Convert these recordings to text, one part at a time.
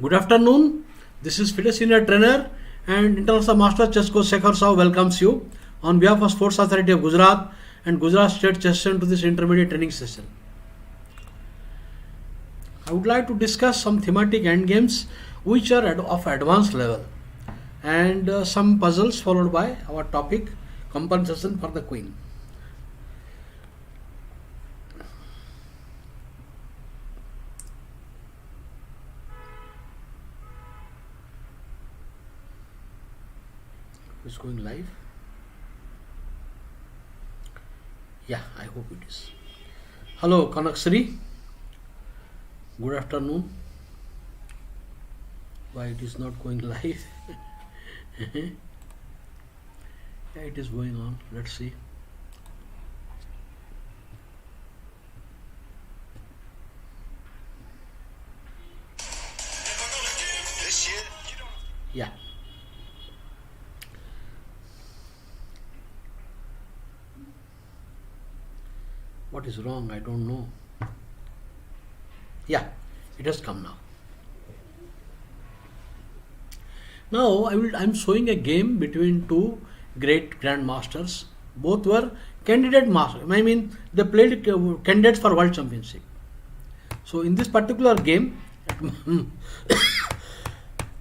Good afternoon. This is FIDE Senior Trainer and International Master Chess Coach Sekhar Sahu welcomes you on behalf of Sports Authority of Gujarat and Gujarat State Chess Center to this intermediate training session. I would like to discuss some thematic endgames which are of advanced level and some puzzles followed by our topic compensation for the queen. It's going live. Yeah, I hope it is. Hello, Kanaksri. Good afternoon. Why it is not going live? Yeah, it is going on. Let's see. Yeah. What is wrong? I don't know. Yeah, it has come now. Now I'm showing a game between two great grandmasters. Both were candidate masters. I mean, they played candidates for world championship. So in this particular game,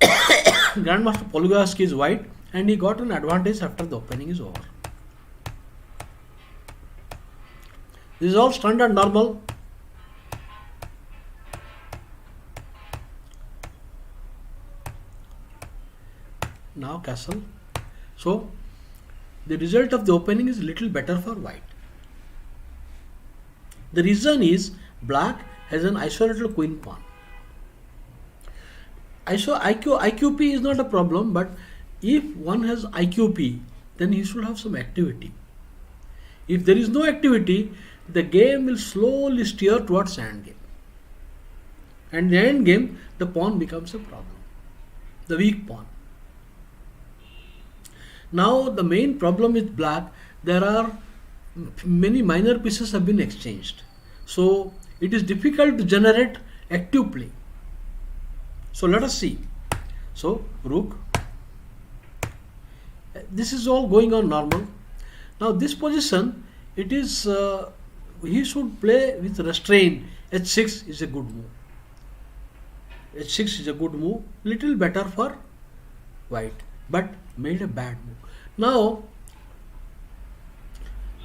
Grandmaster Polugaski is white, and he got an advantage after the opening is over. This is all standard normal. Now castle. So the result of the opening is little better for white. The reason is black has an isolated queen pawn. IQP is not a problem, but if one has IQP, then he should have some activity. If there is no activity, the game will slowly steer towards endgame. And the endgame, the pawn becomes a problem. The weak pawn. Now the main problem with black, there are many minor pieces have been exchanged. So it is difficult to generate active play. So let us see. So rook. This is all going on normal. Now this position, it is he should play with restraint. H6 is a good move. H6 is a good move. Little better for white, but made a bad move. Now,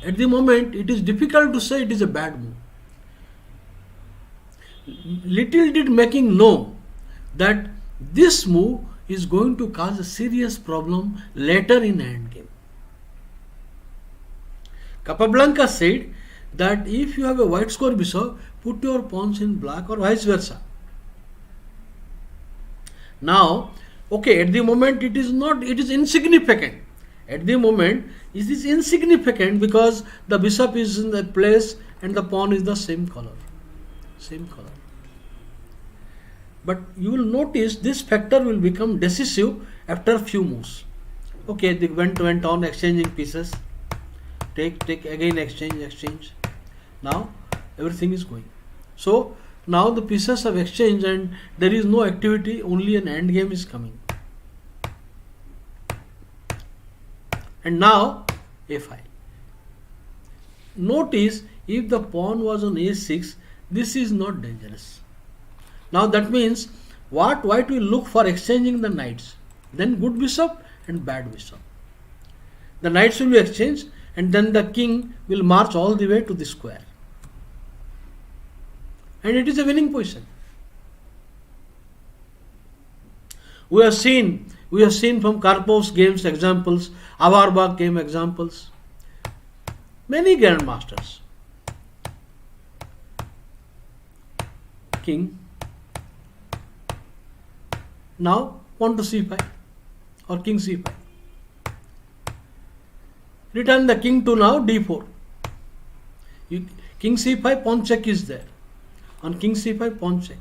at the moment, it is difficult to say it is a bad move. Little did making know that this move is going to cause a serious problem later in endgame. Capablanca said that if you have a white square bishop, put your pawns in black or vice versa. Now, okay, at the moment it is insignificant. At the moment it is insignificant because the bishop is in the place and the pawn is the same color. Same color. But you will notice this factor will become decisive after a few moves. Okay, they went on exchanging pieces. Take again, exchange. Now everything is going. So now the pieces have exchanged and there is no activity, only an end game is coming. And now a5. Notice if the pawn was on a6, this is not dangerous. Now that means what white will look for exchanging the knights. Then good bishop and bad bishop. The knights will be exchanged and then the king will march all the way to the square. And it is a winning position. We have seen from Karpov's games examples, Auerbach game examples, many grandmasters. King. Now pawn to c5 or king c5. Return the king to now d4. King c5, pawn check is there. On king c5, pawn check.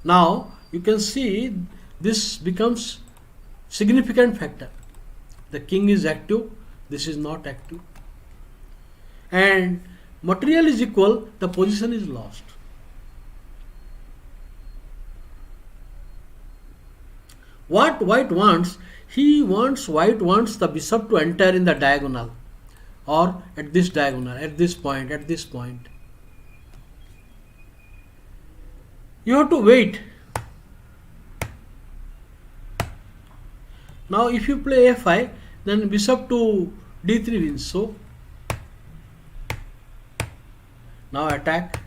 Now you can see this becomes significant factor. The king is active, this is not active. And material is equal, the position is lost. What white wants? White wants the bishop to enter in the diagonal, or at this diagonal, at this point, at this point. You have to wait. Now if you play f5, then bishop to d3 wins. So now attack,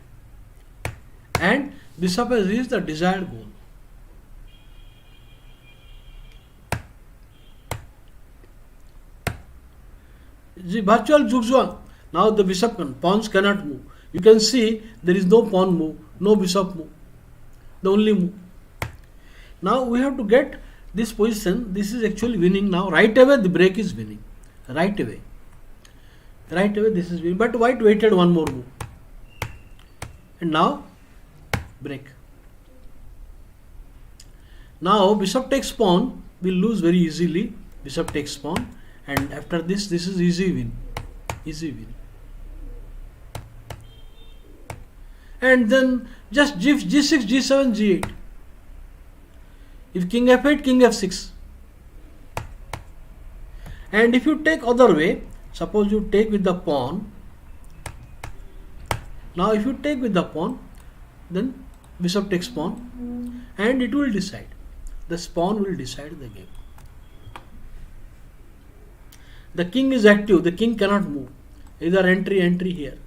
and bishop has reached the desired goal. The virtual zugzwang. Now the bishop pawns cannot move. You can see there is no pawn move, no bishop move, the only move. Now we have to get this position. This is actually winning now. Right away the break is winning. Right away this is winning. But white waited one more move. And now break. Now bishop takes pawn, will lose very easily. Bishop takes pawn, and after this is easy win. Easy win. And then just g6, g7, g8. If king f8, king f6. And if you take other way, suppose you take with the pawn. Now if you take with the pawn, then bishop takes pawn, and it will decide. The pawn will decide the game. The king is active. The king cannot move. Either entry here.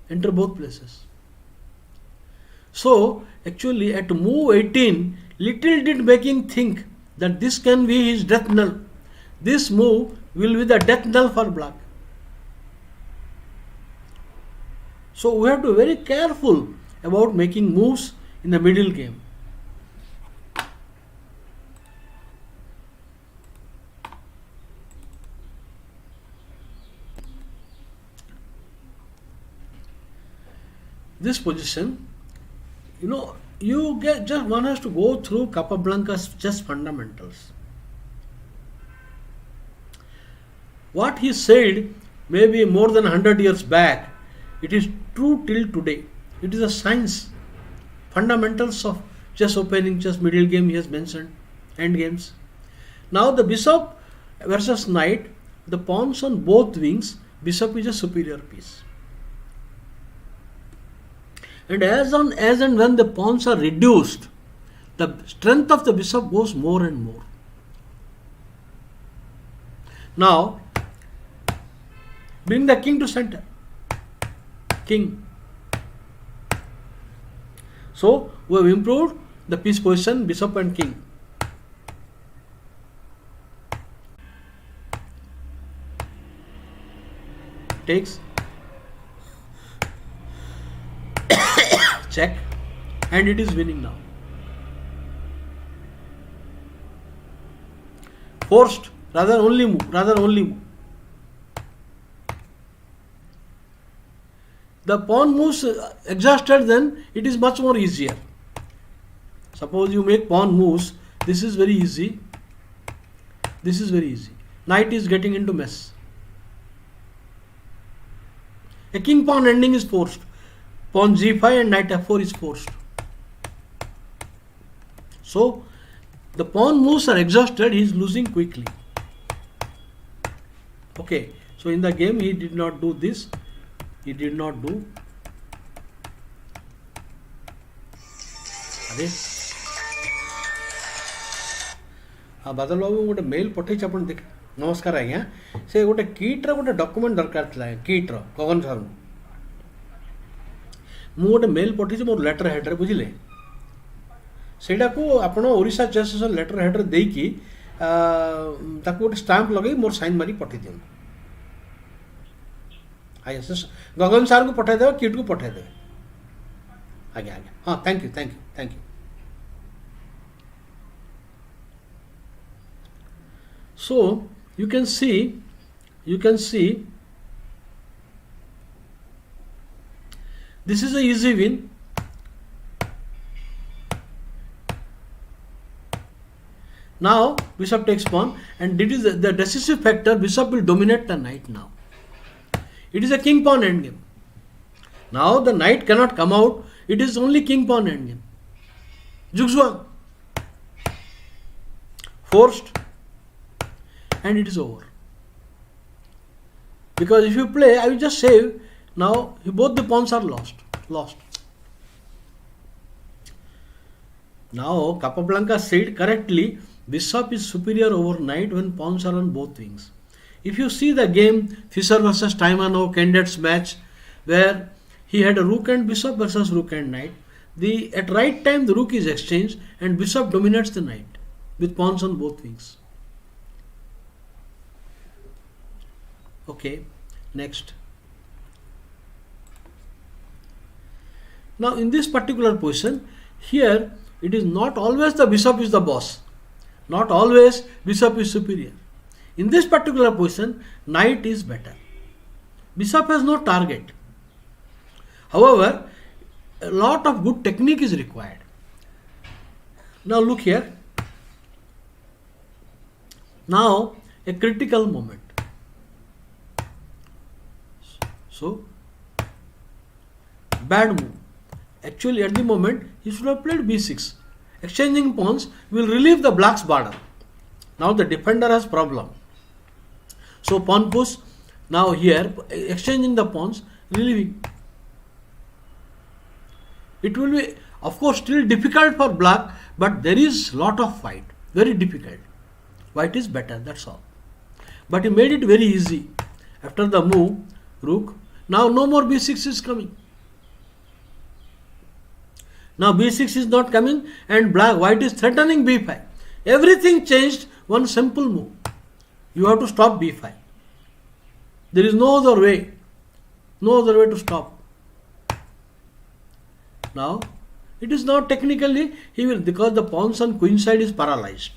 Enter both places. So actually at move 18, little did making think that this can be his death knell. This move will be the death knell for black. So we have to be very careful about making moves in the middle game. This position, you get just one has to go through Capablanca's chess fundamentals. What he said maybe more than 100 years back, it is true till today. It is a science. Fundamentals of chess opening, chess middle game he has mentioned, end games. Now the bishop versus knight, the pawns on both wings, bishop is a superior piece. And as and when the pawns are reduced, the strength of the bishop goes more and more. Now, bring the king to center. King. So, we have improved the piece position, bishop and king. Takes. Check, and it is winning now. Forced, rather only move. The pawn moves exhausted, then it is much more easier. Suppose you make pawn moves, this is very easy. This is very easy. Knight is getting into mess. A king pawn ending is forced. Pawn g5 and knight f4 is forced. So the pawn moves are exhausted, he is losing quickly. Okay, so in the game he did not do this. He did not do. अरे हाँ बादल बाबू गोटे mail पठे अपन देख नमस्कार आज्ञा से गोटे किट्र गोटे डॉक्यूमेंट दरकार था किट्र गगन सर मु गोटे मेल पठे मोर लेटर हेडर बुझिले सेटा को आपण ओडिशा चेस लेटर हेडर देकी ताको गोटे स्टाम्प लगे मोर साइन मारी पठे दियन आज्ञा गगन सार को पठाई देबा किट को पठाई देबे आज्ञा आज्ञा हाँ thank you so you can see this is a easy win. Now bishop takes pawn, and it is the decisive factor. Bishop will dominate the knight now. It is a king pawn endgame. Now the knight cannot come out. It is only king pawn endgame. Zugzwang. forced, and it is over. Because if you play, I will just save. Now both the pawns are lost. Now Capablanca said correctly, bishop is superior over knight when pawns are on both wings. If you see the game Fischer versus Taimanov candidates match, where he had a rook and bishop versus rook and knight, at right time the rook is exchanged and bishop dominates the knight with pawns on both wings. Okay, next. Now in this particular position, here it is not always the bishop is the boss. Not always bishop is superior. In this particular position, knight is better. Bishop has no target. However, a lot of good technique is required. Now look here. Now a critical moment. So, bad move. Actually at the moment he should have played b6. Exchanging pawns will relieve the black's border. Now the defender has problem. So pawn push. Now here exchanging the pawns, relieving. It will be of course still difficult for black, but there is lot of fight. Very difficult. White is better, that's all. But he made it very easy. After the move, rook. Now no more b6 is coming. Now b6 is not coming and white is threatening b5. Everything changed, one simple move. You have to stop b5. There is no other way. No other way to stop. Now, it is not technically, because the pawns on queen side is paralyzed.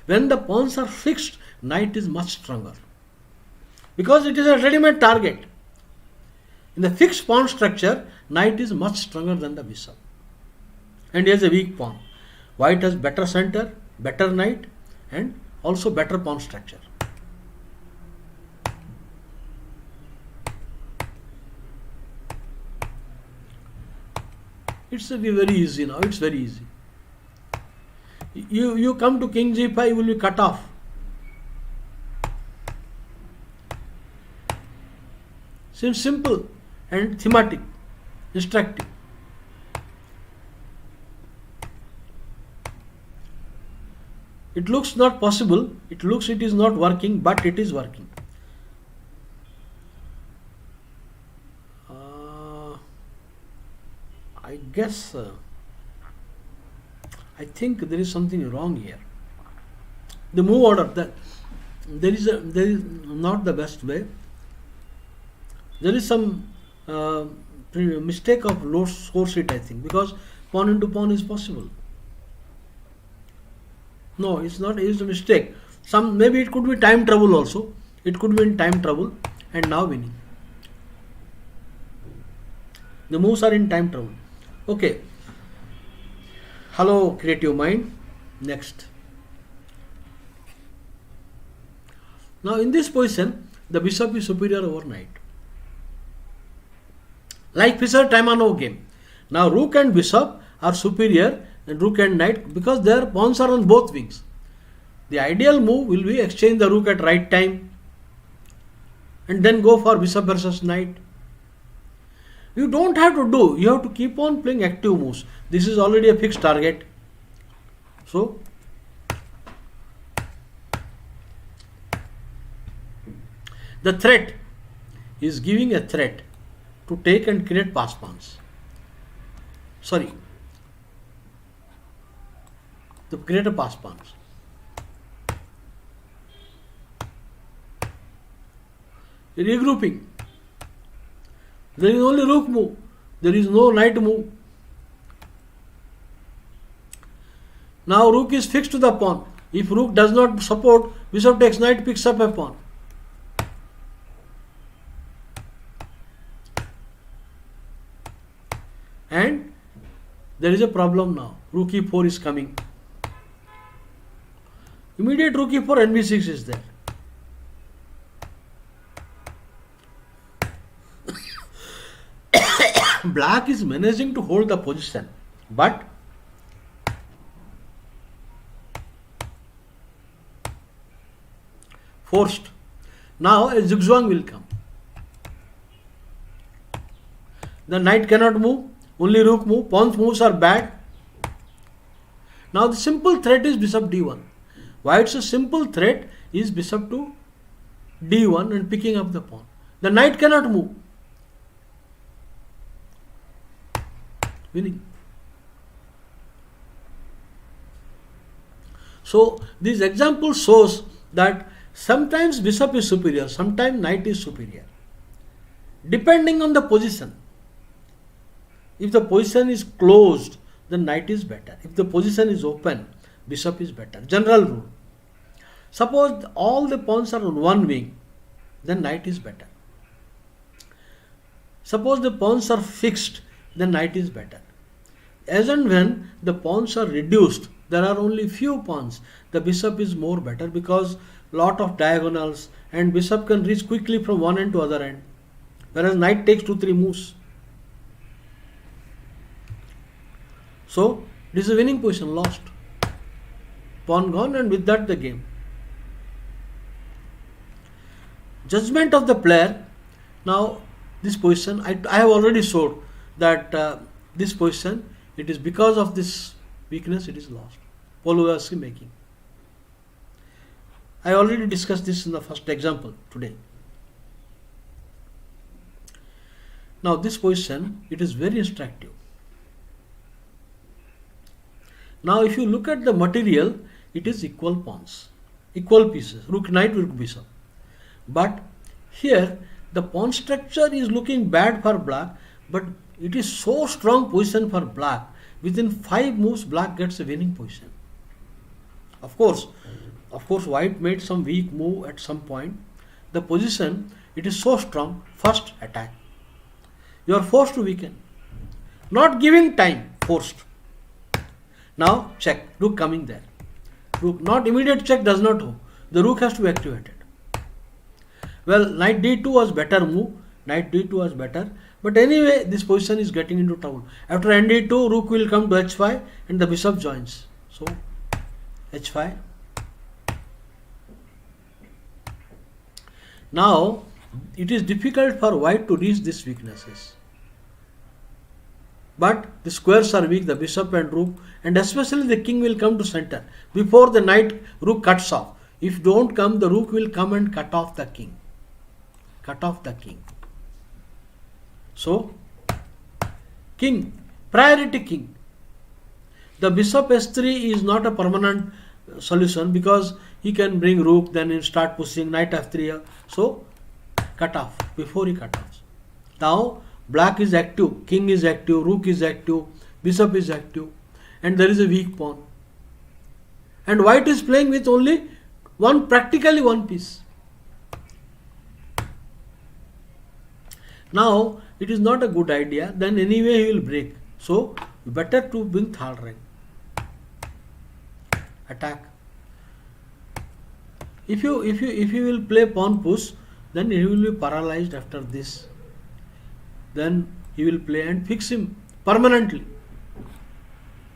When the pawns are fixed, knight is much stronger. Because it is a ready-made target. In the fixed pawn structure, knight is much stronger than the bishop. And he has a weak pawn. White has better center, better knight, and also better pawn structure. It's very easy now. It's very easy. You come to king g5, you will be cut off. Seems simple and thematic, instructive. It looks not possible. It looks it is not working, but it is working. I guess I think there is something wrong here. The move order, there is not the best way. There is some mistake of low source it, I think, because pawn into pawn is possible. No, it's not. It's a mistake. Maybe it could be time trouble also. It could be in time trouble and now winning. The moves are in time trouble. Okay. Hello, creative mind. Next. Now in this position, the bishop is superior over knight. Like Fischer Taimanov game. Now rook and bishop are superior and rook and knight because their pawns are on both wings. The ideal move will be exchange the rook at right time and then go for bishop versus knight. You don't have to do, you have to keep on playing active moves. This is already a fixed target. So, the threat is giving a threat to take and create pass pawns. Sorry, to create a pass pawns. Regrouping. There is only rook move. There is no knight move. Now rook is fixed to the pawn. If rook does not support, bishop takes knight, picks up a pawn. And there is a problem now. Rook e4 is coming. Immediate rook e4, nb6 is there. Black is managing to hold the position, but forced. Now a zigzag will come. The knight cannot move, only rook move, pawn's moves are bad. Now the simple threat is bishop d1. White's simple threat is bishop to d1 and picking up the pawn. The knight cannot move. Winning. So this example shows that sometimes bishop is superior, sometimes knight is superior, depending on the position. If the position is closed, then knight is better. If the position is open, bishop is better. General rule. Suppose all the pawns are on one wing, then knight is better. Suppose the pawns are fixed, then knight is better. As and when the pawns are reduced, there are only few pawns, the bishop is more better because lot of diagonals and bishop can reach quickly from one end to other end, whereas knight takes 2-3 moves. So this is a winning position, lost. Pawn gone, and with that the game. Judgment of the player. Now this position, I have already showed that this position, it is because of this weakness it is lost. Polovarsky making. I already discussed this in the first example today. Now this position, it is very instructive. Now if you look at the material, it is equal pawns, equal pieces, rook, knight, rook, bishop. But here the pawn structure is looking bad for black, but it is so strong position for black. Within 5 moves, black gets a winning position. Of course, white made some weak move at some point. The position, it is so strong. First attack. You are forced to weaken. Not giving time, forced. Now check, rook coming there. Rook, not immediate check does not hold. The rook has to be activated. Well, knight d2 was better move. Knight d2 was better. But anyway, this position is getting into trouble. After nd2, rook will come to h5 and the bishop joins. So, h5. Now, it is difficult for white to reach these weaknesses. But the squares are weak, the bishop and rook, and especially the king will come to center. Before the knight, rook cuts off. If don't come, the rook will come and cut off the king. Cut off the king. So, king, priority king. The bishop s3 is not a permanent solution because he can bring rook, then he'll start pushing knight f3. So, cut off before he cut off. Now, black is active, king is active, rook is active, bishop is active, and there is a weak pawn. And white is playing with only practically one piece. Now, it is not a good idea, then anyway he will break. So, better to bring third rank. Attack. If you will play pawn push, then he will be paralyzed after this. Then he will play and fix him permanently.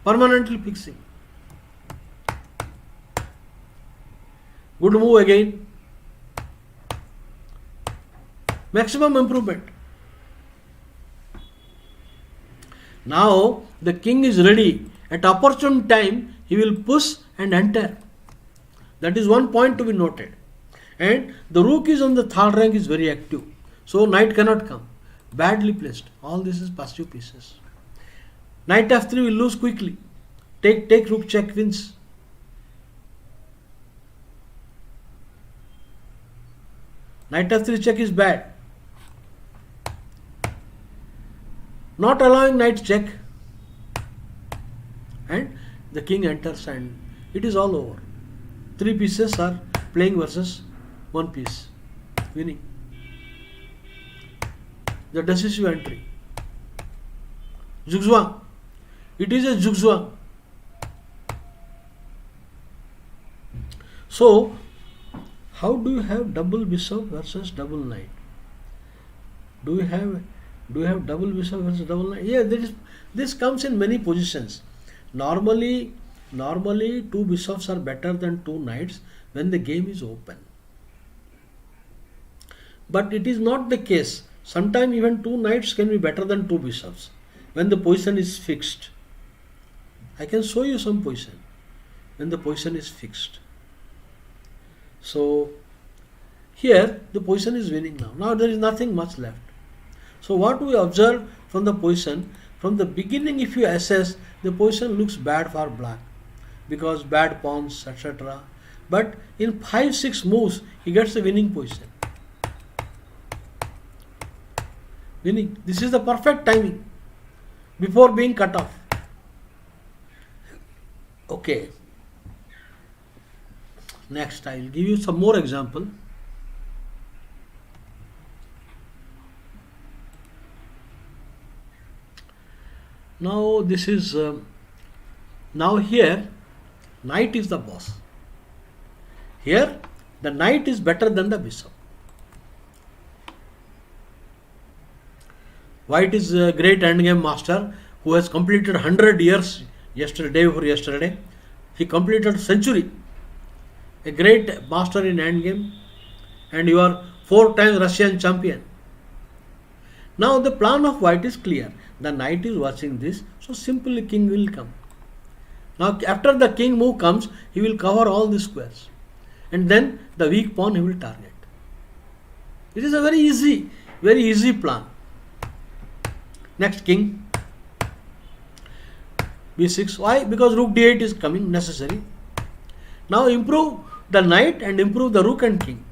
Permanently fix him. Good move again. Maximum improvement. Now the king is ready. At opportune time, he will push and enter. That is one point to be noted. And the rook is on the third rank, is very active. So knight cannot come. Badly placed. All this is passive pieces. Knight f3 will lose quickly. Take rook check wins. Knight f3 check is bad. Not allowing knight check. And the king enters and it is all over. 3 pieces are playing versus 1 piece. Winning. The decisive entry. Zugzwang. It is a zugzwang. So, how do you have double bishop versus double knight? Do you have double bishop versus double knight? Yeah, this comes in many positions. Normally 2 bishops are better than 2 knights when the game is open. But it is not the case. Sometimes even two knights can be better than two bishops when the position is fixed. I can show you some position when the position is fixed. So here the position is winning now. Now there is nothing much left. So what we observe from the position, from the beginning if you assess, the position looks bad for black because bad pawns, etc. But in 5-6 moves he gets the winning position. Winning. This is the perfect timing before being cut off. Okay. Next I will give you some more example. Now this is now here knight is the boss. Here the knight is better than the bishop. White is a great endgame master who has completed 100 years yesterday before yesterday. He completed century. A great master in endgame, and you are 4 times Russian champion. Now the plan of white is clear. The knight is watching this, so simply king will come. Now after the king move comes, he will cover all the squares, and then the weak pawn he will target. It is a very easy plan. Next king b6. Why? Because rook d8 is coming necessary. Now improve the knight and improve the rook and king.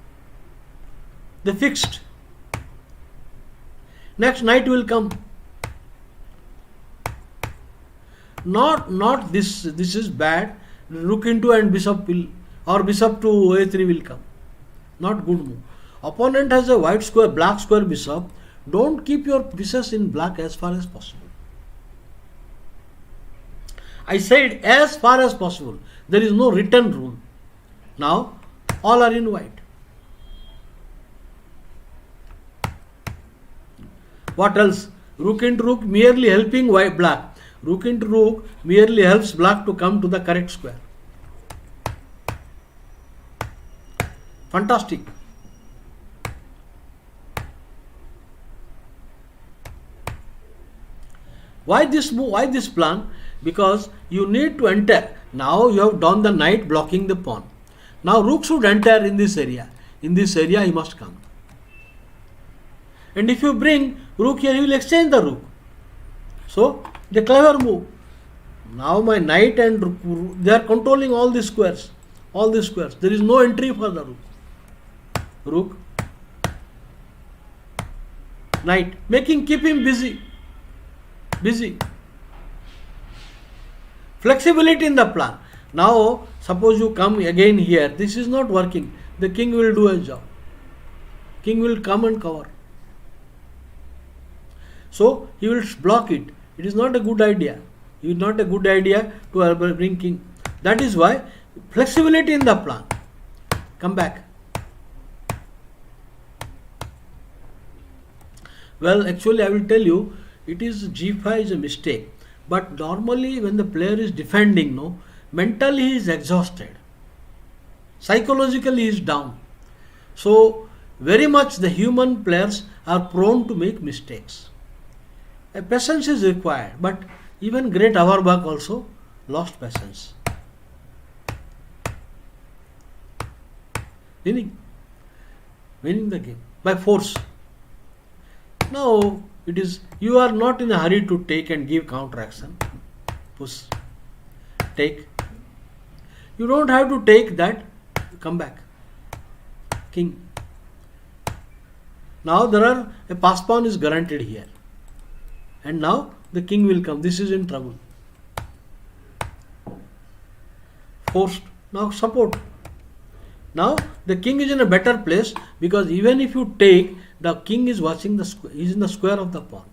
They fixed. Next knight will come. Not this. This is bad. Rook into and bishop will, or bishop to a3 will come. Not good move. Opponent has a white square, black square bishop. Don't keep your pieces in black as far as possible. I said as far as possible. There is no written rule. Now all are in white. What else? Rook into rook merely helping white black. Rook into rook merely helps black to come to the correct square. Fantastic. Why this move? Why this plan? Because you need to enter. Now you have done the knight blocking the pawn. Now rook should enter in this area. In this area he must come. And if you bring rook here, he will exchange the rook. So the clever move. Now my knight and rook, they are controlling all these squares. All these squares. There is no entry for the rook. Rook. Knight. Keep him busy. Flexibility in the plan. Now suppose you come again here. This is not working. The king will do a job. King will come and cover. So he will block it. It is not a good idea. It is not a good idea to bring king. That is why flexibility in the plan. Come back. Well, actually I will tell you, it is g5 is a mistake. But normally when the player is defending, mentally he is exhausted. Psychologically he is down. So very much the human players are prone to make mistakes. A patience is required, but even great Auerbach also lost patience. Winning the game by force. Now it is, you are not in a hurry to take and give counter action. Push, take. You don't have to take that. Come back. King. Now a pass pawn is guaranteed here. And now the king will come. This is in trouble. Forced. Now support. Now the king is in a better place because even if you take, the king is watching the square. He is in the square of the pawn.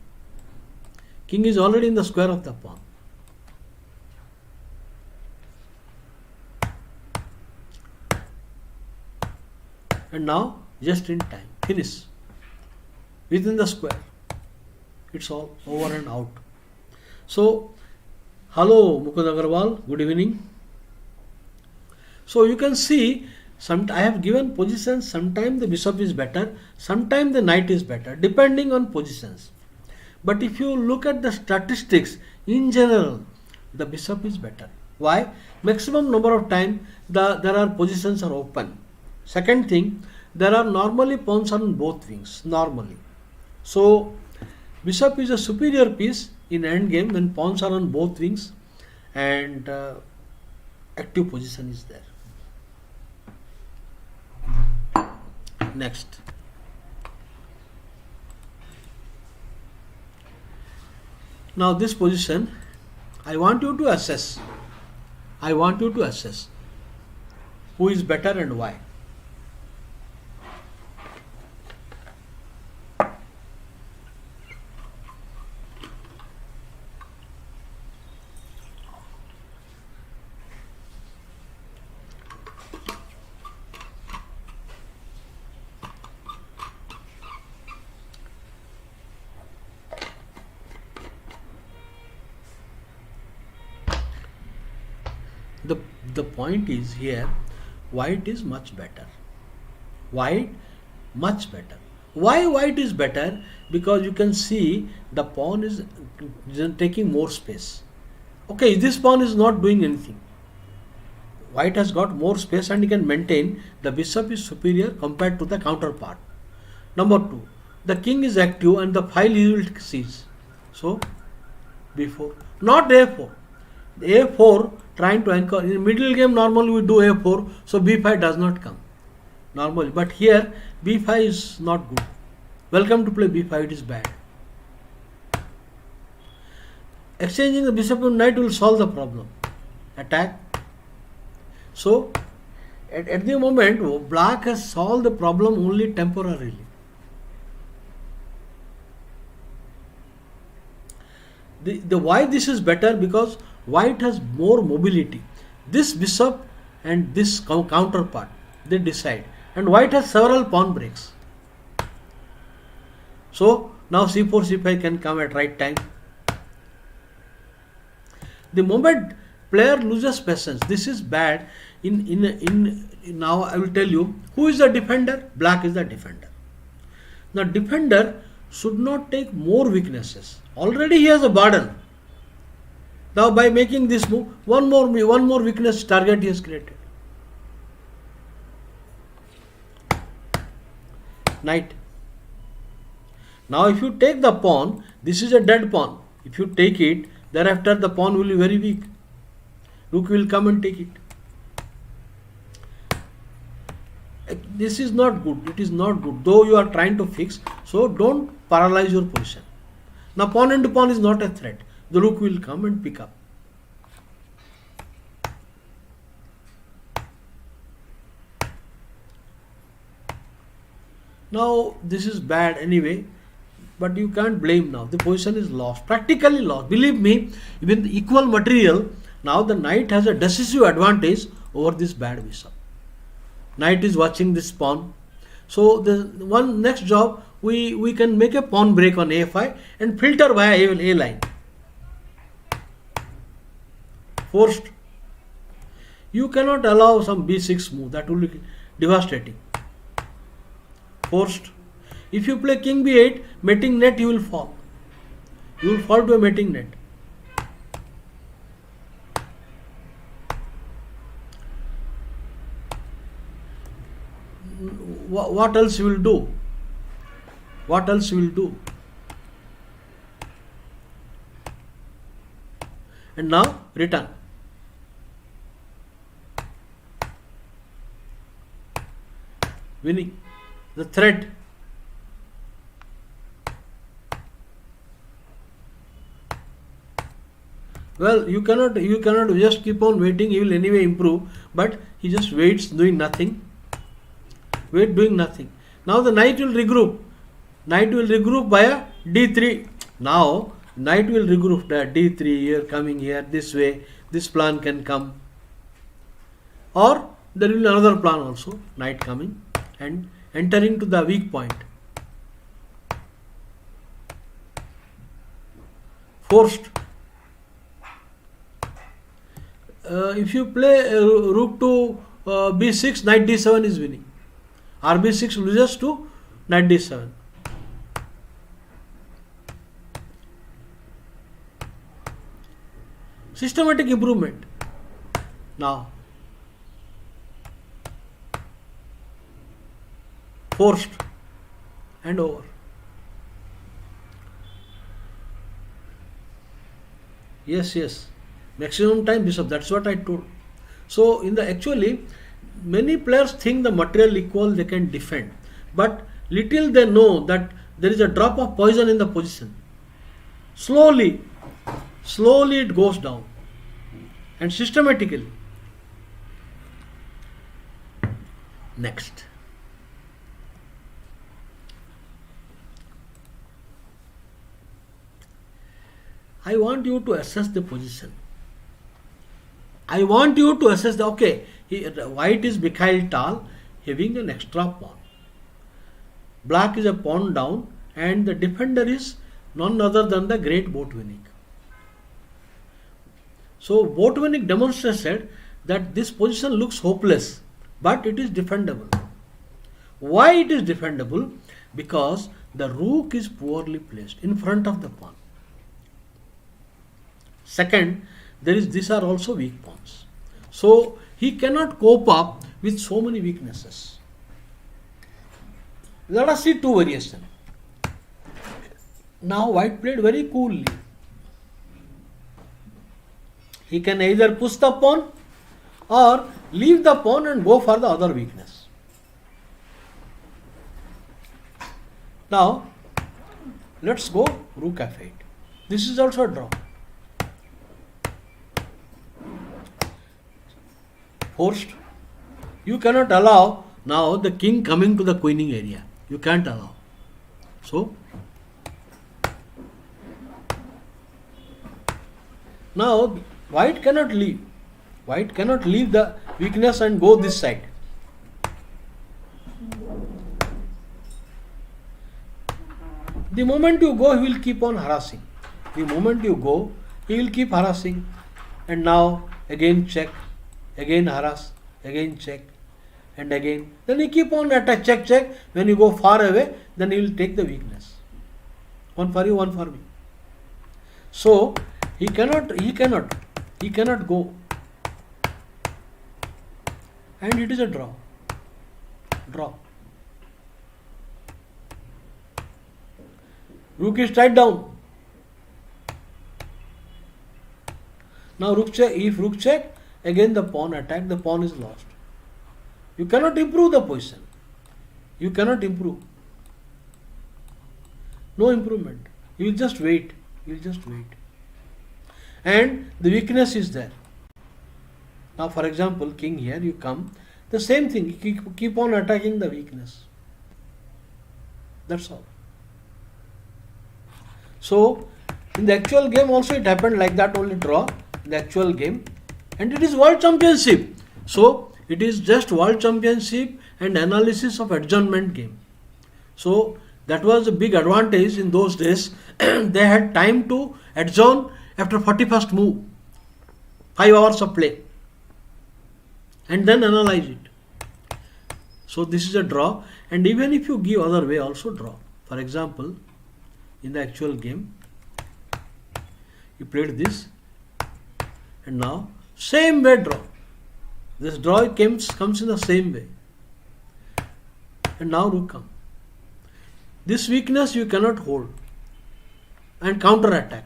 King is already in the square of the pawn. And now just in time. Finish. Within the square. It's all over and out. So, hello Mukund Agarwal, good evening. So you can see I have given positions. Sometimes the bishop is better, sometimes the knight is better, depending on positions. But if you look at the statistics, in general, the bishop is better. Why? Maximum number of time there are positions are open. Second thing, there are normally pawns on both wings, normally. So, bishop is a superior piece in endgame when pawns are on both wings and active position is there. Next. Now this position, I want you to assess. Who is better and why. The point is here, white is much better. White much better. Why white is better? Because you can see the pawn is taking more space. Okay, this pawn is not doing anything. White has got more space and he can maintain. The bishop is superior compared to the counterpart. Number 2, the king is active and the file he will seize. So b4, not a4. a4 trying to anchor. In middle game normally we do a4, so b5 does not come normally, but here b5 is not good. Welcome to play b5, it is bad. Exchanging the bishop and knight will solve the problem. Attack. So at the moment black has solved the problem only temporarily. The why this is better? Because white has more mobility. This bishop and this counterpart, they decide, and white has several pawn breaks. So now c4 c5 can come at right time. The moment player loses patience, this is bad. In now I will tell you who is the defender. Black is the defender. The defender should not take more weaknesses. Already he has a burden. Now by making this move, one more weakness target he has created. Knight. Now if you take the pawn, this is a dead pawn. If you take it, thereafter the pawn will be very weak. Rook will come and take it. This is not good. It is not good. Though you are trying to fix, so don't paralyze your position. Now pawn into pawn is not a threat. The rook will come and pick up. Now this is bad anyway, but you can't blame now. The position is lost, practically lost. Believe me, with equal material, now the knight has a decisive advantage over this bad bishop. Knight is watching this pawn. So the one next job, we can make a pawn break on a5 and filter via a line. Forced. You cannot allow some b6 move, that will be devastating. Forced. If you play king b8, mating net, you will fall. You will fall to a mating net. What else you will do? What else you will do? And now return. Winning. The threat. Well, you cannot just keep on waiting. He will anyway improve, but he just waits doing nothing. Wait doing nothing. Now the knight will regroup. Knight will regroup via d3. Now knight will regroup that d3 here, coming here this way. This plan can come, or there will be another plan also. Knight coming and entering to the weak point. Forced. If you play rook to b6, knight d7 is winning. rb6 loses to knight d7. Systematic improvement. Now, forced and over. Yes. Maximum time bishop. That's what I told. So in the actually, many players think the material equal, they can defend, but little they know that there is a drop of poison in the position. Slowly it goes down, and systematically. Next. I want you to assess the position. I want you to assess the, okay, white is Mikhail Tal having an extra pawn. Black is a pawn down, and the defender is none other than the great Botvinnik. So Botvinnik demonstrated that this position looks hopeless, but it is defendable. Why it is defendable? Because the rook is poorly placed in front of the pawn. Second, these are also weak pawns. So he cannot cope up with so many weaknesses. Let us see two variations. Now white played very coolly. He can either push the pawn or leave the pawn and go for the other weakness. Now let's go rook f8. This is also a draw. Forced. You cannot allow now the king coming to the queening area. You can't allow. So now white cannot leave. White cannot leave the weakness and go this side. The moment you go, he will keep on harassing. The moment you go, he will keep harassing. And now again check, again harass, again check, and again. Then he keep on attack, check. When you go far away, then he will take the weakness. One for you, one for me. So he cannot go. And it is a draw. Rook is tied down. Now rook check. If rook check, again the pawn attack, the pawn is lost. You cannot improve the position. You cannot improve. No improvement. You will just wait. And the weakness is there. Now for example, king here, you come, the same thing, keep on attacking the weakness. That's all. So in the actual game also it happened like that, only draw in the actual game. And it is World Championship. So it is just World Championship and analysis of adjournment game. So that was a big advantage in those days. They had time to adjourn after 41st move. 5 hours of play. And then analyze it. So this is a draw. And even if you give other way, also draw. For example, in the actual game, you played this. And now, same way draw. This draw comes in the same way. And now rook come. This weakness you cannot hold. And counter attack.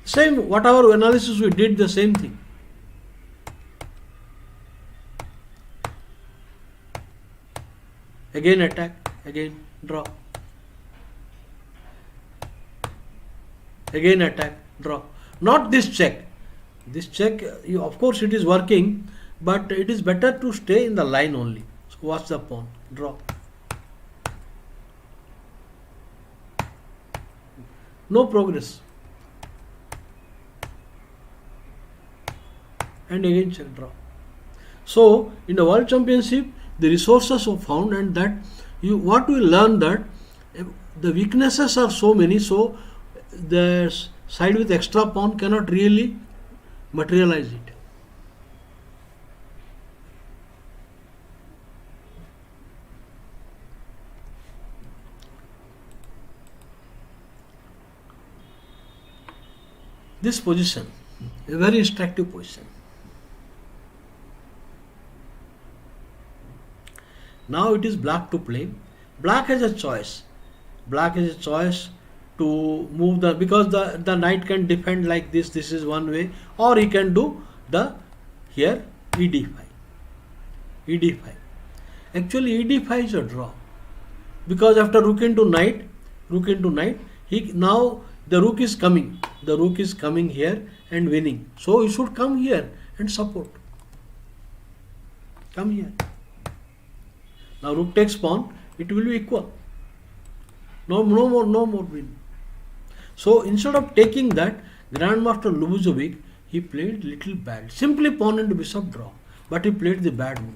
Same, whatever analysis we did, the same thing. Again attack, again draw. Again attack, draw. Not this check. This check, of course it is working, but it is better to stay in the line only. So watch the pawn, draw. No progress. And again check, draw. So in the World Championship, the resources are found, and that what we learn that the weaknesses are so many, so there's Side with extra pawn cannot really materialize it. This position, a very instructive position. Now it is black to play. Black has a choice. Black has a choice to move the, because the knight can defend like this. This is one way, or he can do the here ed5. ed5. Actually, ed5 is a draw, because after rook into knight, he now the rook is coming. The rook is coming here and winning. So he should come here and support. Come here. Now rook takes pawn, it will be equal. No more win. So instead of taking that, Grandmaster Lubuzovic, he played little bad. Simply pawn and bishop draw, but he played the bad move.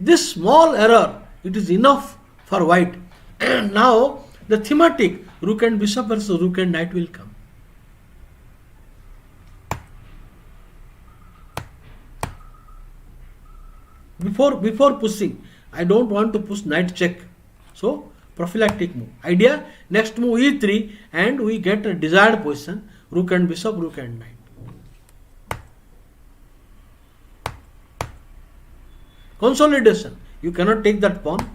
This small error, it is enough for white. Now the thematic rook and bishop versus rook and knight will come. Before pushing, I don't want to push knight check. So prophylactic move. Idea, next move e3 and we get a desired position, rook and bishop, rook and knight. Consolidation. You cannot take that pawn.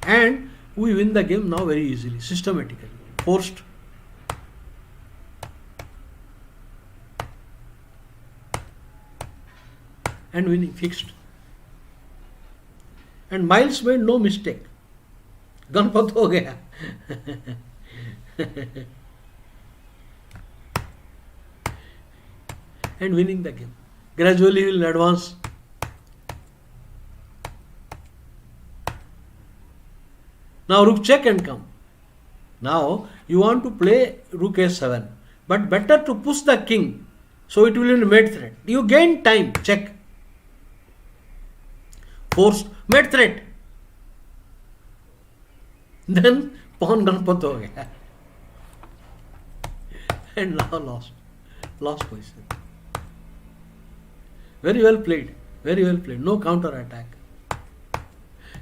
And we win the game now very easily, systematically. Forced. And winning, fixed. And Miles made no mistake. Ganpat ho gaya. And winning the game. Gradually he will advance. Now rook check and come. Now you want to play rook a7, but better to push the king, so it will be mate threat. You gain time. Check. Forced mate threat. Then pawn ganpat ho gaya. And now lost position. Very well played. Very well played. No counter attack.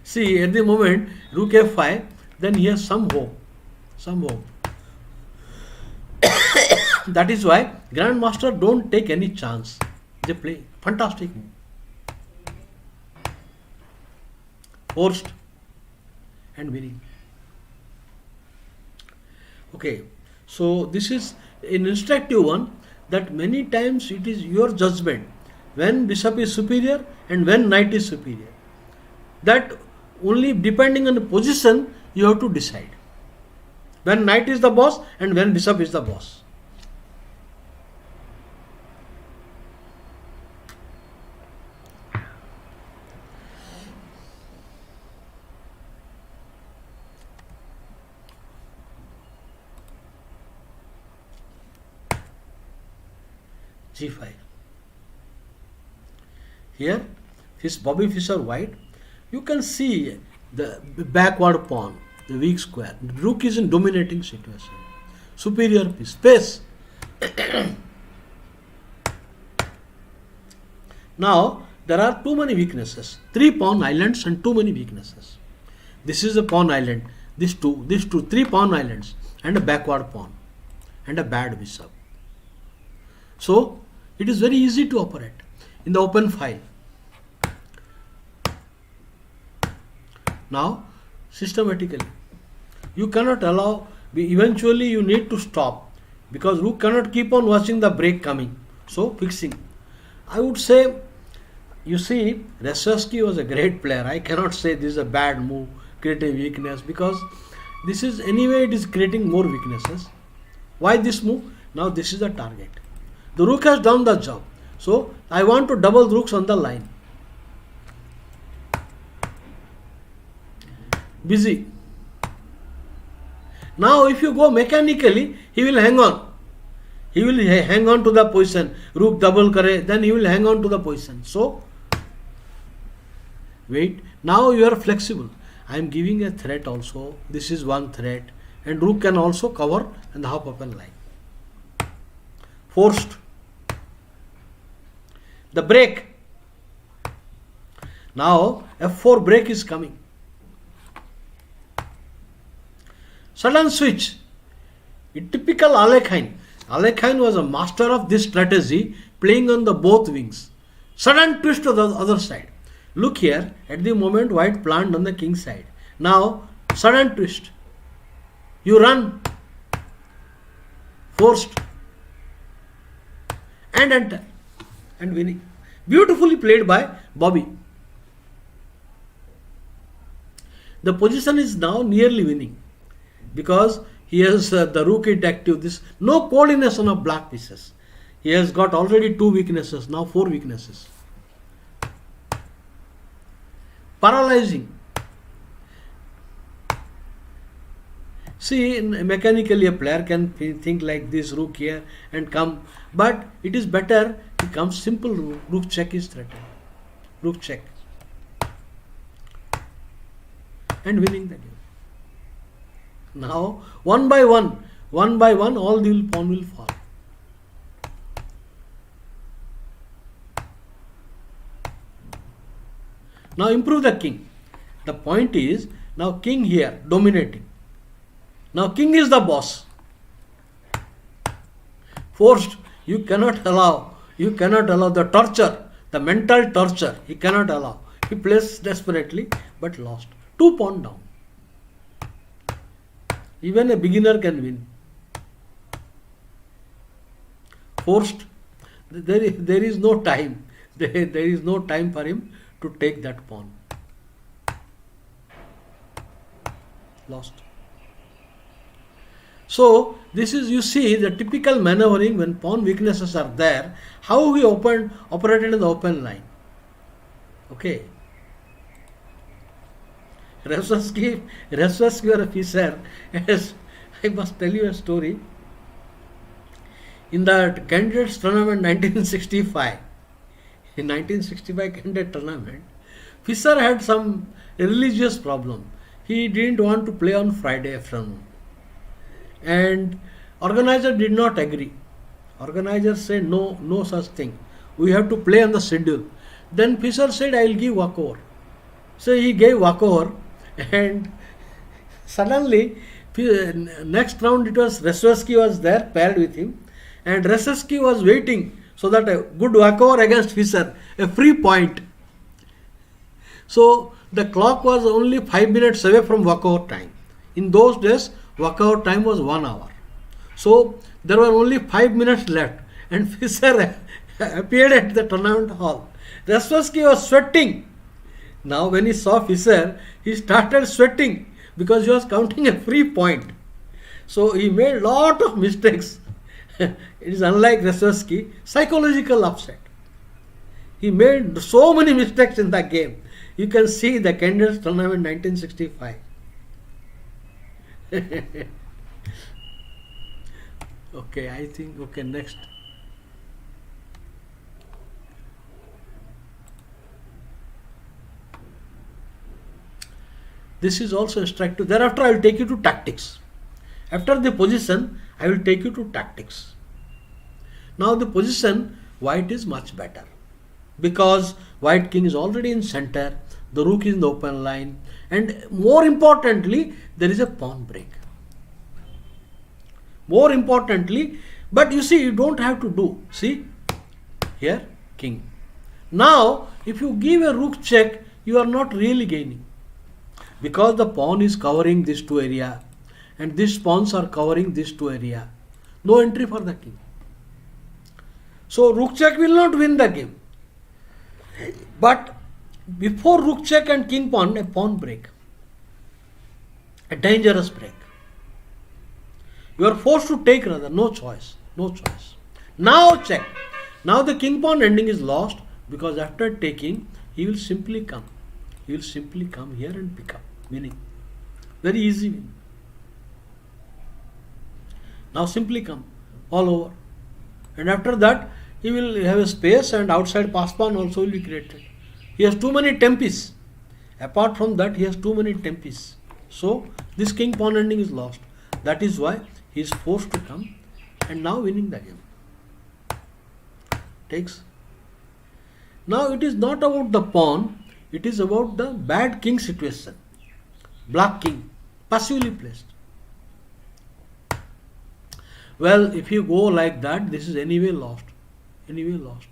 See, at the moment, rook f5, then he has some hope. Some hope. That is why Grandmaster don't take any chance. They play fantastic move. Forced and winning. Okay, so this is an instructive one, that many times it is your judgment when bishop is superior and when knight is superior. That only depending on the position you have to decide. When knight is the boss and when bishop is the boss. G5. Here, this Bobby Fischer white, you can see the backward pawn, the weak square. The rook is in dominating situation. Superior piece, space. Now, there are too many weaknesses. 3 pawn islands and too many weaknesses. This is a pawn island. These two, 3 pawn islands and a backward pawn and a bad bishop. So, it is very easy to operate in the open file. Now, systematically, you cannot allow, eventually you need to stop, because rook cannot keep on watching the break coming. So, fixing. I would say, you see, Resowski was a great player. I cannot say this is a bad move, creating weakness, because this is, anyway, it is creating more weaknesses. Why this move? Now, this is the target. The rook has done the job. So, I want to double rooks on the line. Busy. Now, if you go mechanically, he will hang on. He will hang on to the position. Rook double kare, then he will hang on to the position. So, wait. Now you are flexible. I am giving a threat also. This is one threat, and rook can also cover in the half open line. Forced. The break. Now f4 break is coming. Sudden switch. A typical Alekhine. Alekhine was a master of this strategy, playing on the both wings. Sudden twist to the other side. Look here, at the moment white planted on the king side. Now, sudden twist. You run. Forced. And enter. And winning. Beautifully played by Bobby. The position is now nearly winning, because he has the rook is active. This no coordination of black pieces. He has got already 2 weaknesses, now 4 weaknesses. Paralyzing. See, mechanically a player can think like this, rook here and come, but it is better he comes simple rook check is threatened. Rook check. And winning the game. Now, one by one, all the pawn will fall. Now improve the king. The point is, now king here dominating. Now king is the boss. Forced. You cannot allow the torture, the mental torture. He cannot allow. He plays desperately, but lost. 2 pawn down. Even a beginner can win. Forced. There is no time. There is no time for him to take that pawn. Lost. So this is, you see, the typical maneuvering when pawn weaknesses are there, how he operated in the open line. Okay. Resvesky or Fischer, as I must tell you a story. In the candidates tournament 1965, in 1965 candidate tournament, Fischer had some religious problem. He didn't want to play on Friday afternoon. And organizer did not agree. Organizer said no such thing. We have to play on the schedule. Then Fischer said, I will give walkover. So he gave walkover, and suddenly next round it was Resvesky was there paired with him, and Resvesky was waiting so that a good walkover against Fischer, a free point. So the clock was only 5 minutes away from walkover time. In those days, walkover time was 1 hour. So there were only 5 minutes left, and Fischer appeared at the tournament hall. Resvesky was sweating. Now when he saw Fischer, he started sweating because he was counting a free point. So he made a lot of mistakes. It is unlike Resvesky, psychological upset. He made so many mistakes in that game. You can see the candidates tournament 1965. Okay, I think, okay, next. This is also instructive. Thereafter, I will take you to tactics. After the position, I will take you to tactics. Now the position, white is much better, because white king is already in center, the rook is in the open line, and more importantly, there is a pawn break. More importantly, but you see, you don't have to do. See, here, king. Now, if you give a rook check, you are not really gaining, because the pawn is covering these 2 areas, and these pawns are covering these 2 areas. No entry for the king. So rook check will not win the game. But before rook check and king pawn, a pawn break. A dangerous break. You are forced to take rather, no choice. No choice. Now check. Now the king pawn ending is lost, because after taking, he will simply come. He will simply come here and pick up. Winning. Very easy win. Now simply come. All over. And after that, he will have a space, and outside pass pawn also will be created. He has too many tempes. Apart from that, he has too many tempes. So this king pawn ending is lost. That is why he is forced to come and now winning the game. Takes. Now it is not about the pawn, it is about the bad king situation. Black king, passively placed. Well, if you go like that, this is anyway lost. Anyway lost.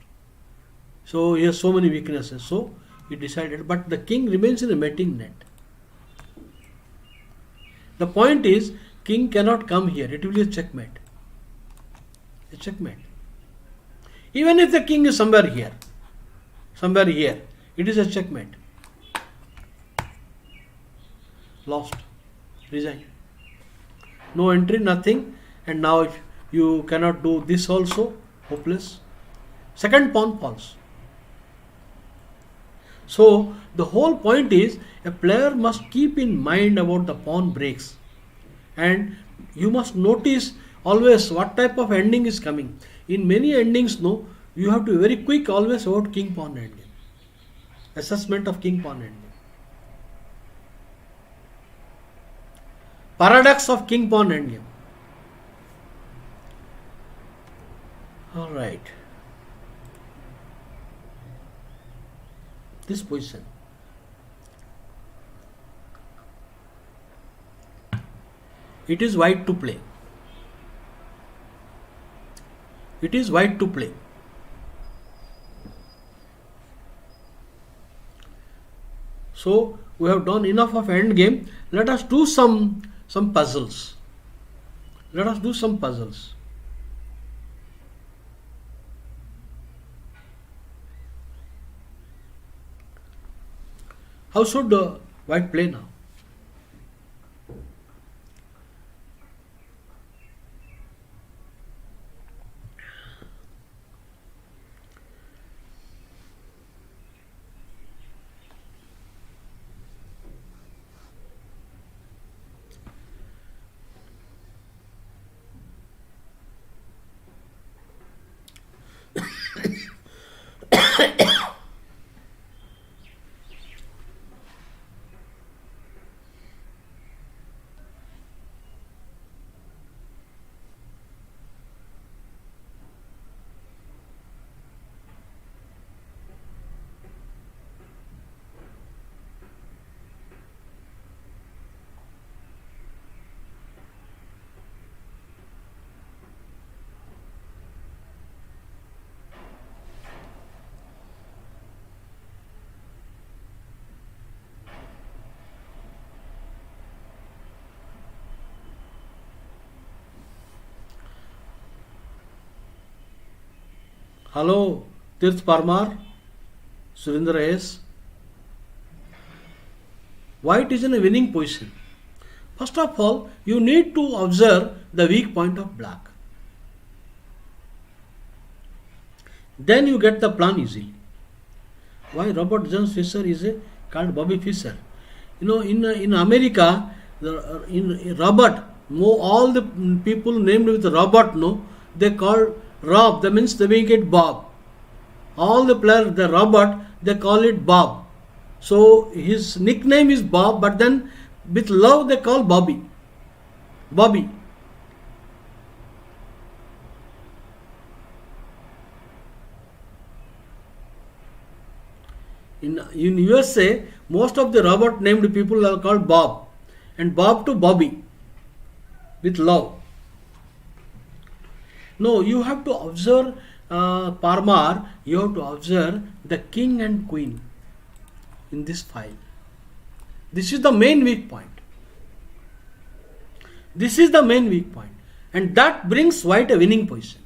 So he has so many weaknesses. So he decided, but the king remains in a mating net. The point is, king cannot come here. It will be a checkmate. A checkmate. Even if the king is somewhere here, it is a checkmate. Lost. Resign. No entry, nothing. And now if you cannot do this also, hopeless. Second pawn falls. So the whole point is, a player must keep in mind about the pawn breaks, and you must notice always what type of ending is coming. In many endings, no, you have to be very quick always about king pawn ending. Assessment of king pawn ending. Paradox of king pawn ending. All right. This position. It is white to play. It is white to play. So we have done enough of end game. Let us do some puzzles. Let us do some puzzles. How should white play now? Hello, Tirth Parmar, Surinder S. White is in a winning position. First of all, you need to observe the weak point of black. Then you get the plan easily. Why Robert Jones Fisher is called Bobby Fischer? You know, in America, in Robert, all the people named with Robert, no, they call Rob. That means they make it Bob. All the players, the Robert, they call it Bob. So his nickname is Bob, but then with love they call Bobby. Bobby. In USA, most of the Robert named people are called Bob, and Bob to Bobby with love. No, you have to observe Parmar, you have to observe the king and queen in this file. This is the main weak point. This is the main weak point, and that brings white a winning position.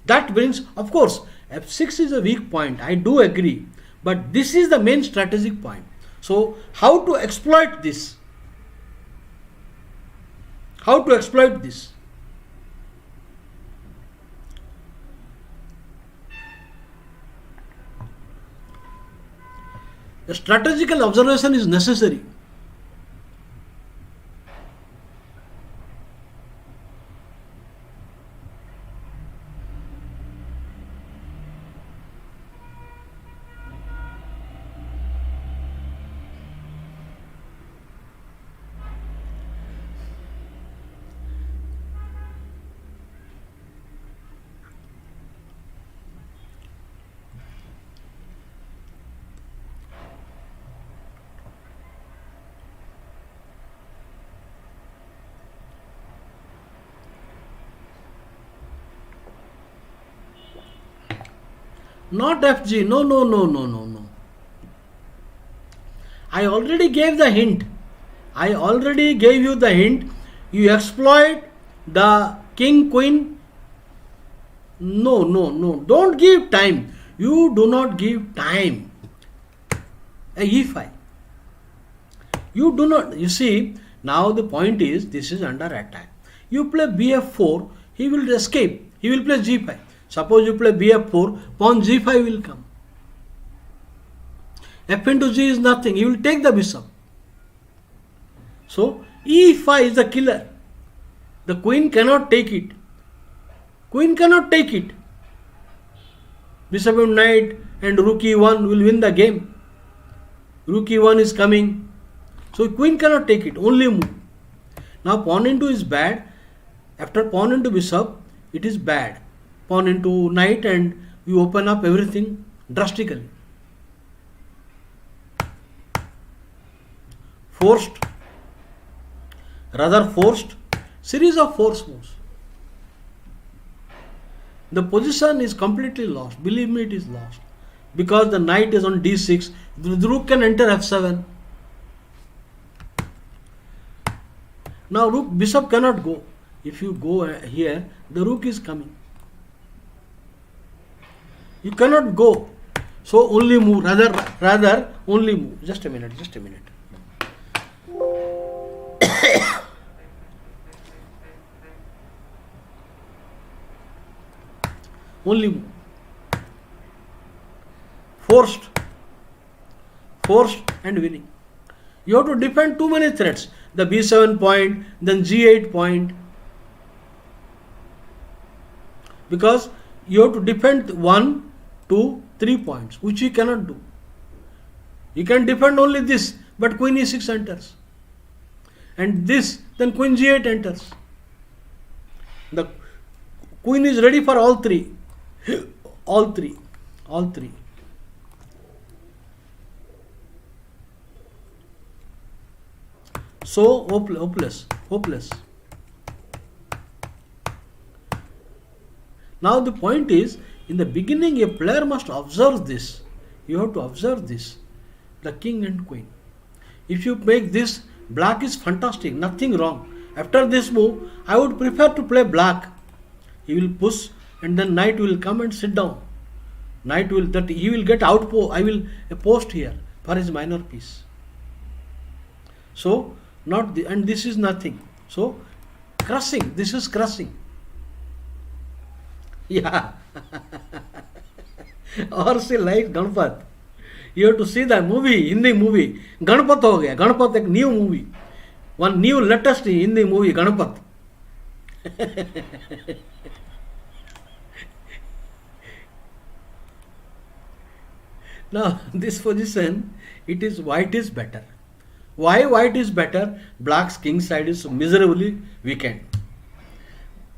That brings, of course, f6 is a weak point, I do agree, but this is the main strategic point. So how to exploit this? How to exploit this? A strategical observation is necessary. Not FG. No, no, no, no, no, no. I already gave the hint. I already gave you the hint. You exploit the king, queen. No, no, no. Don't give time. You do not give time. E5. You do not. You see, now the point is this is under attack. You play bf4, he will escape. He will play g5. Suppose you play bf4, pawn g5 will come. F into g is nothing. He will take the bishop. So e5 is the killer. The queen cannot take it. Queen cannot take it. Bishop and knight and rook e1 will win the game. Rook e1 is coming. So queen cannot take it. Only move. Now pawn into is bad. After pawn into bishop, it is bad. Pawn into knight and you open up everything drastically. Forced. Rather forced. Series of force moves. The position is completely lost. Believe me, it is lost. Because the knight is on d6. The rook can enter f7. Now bishop cannot go. If you go here, the rook is coming. You cannot go. So only move. Rather only move. Just a minute. Only move. Forced and winning. You have to defend too many threats. The b7 point, then g8 point. Because you have to defend 1, 2, 3 points, which you cannot do. You can defend only this, but queen e6 enters. And this, then queen g8 enters. The queen is ready for all three. All three. So hopeless. Now the point is, in the beginning a player must observe this. You have to observe this. The king and queen. If you make this, black is fantastic, nothing wrong. After this move, I would prefer to play black. He will push and then knight will come and sit down. He will get outpost. I will post here for his minor piece. So and this is nothing. So crushing. This is crushing. Yeah. Or she likes Ganpat. You have to see the movie, Hindi movie. Ganpat ho gaya. Ganpat ek new movie. One new latest Hindi movie, Ganpat. Now this position, it is white is better. Why white is better? Black's king side is miserably weakened.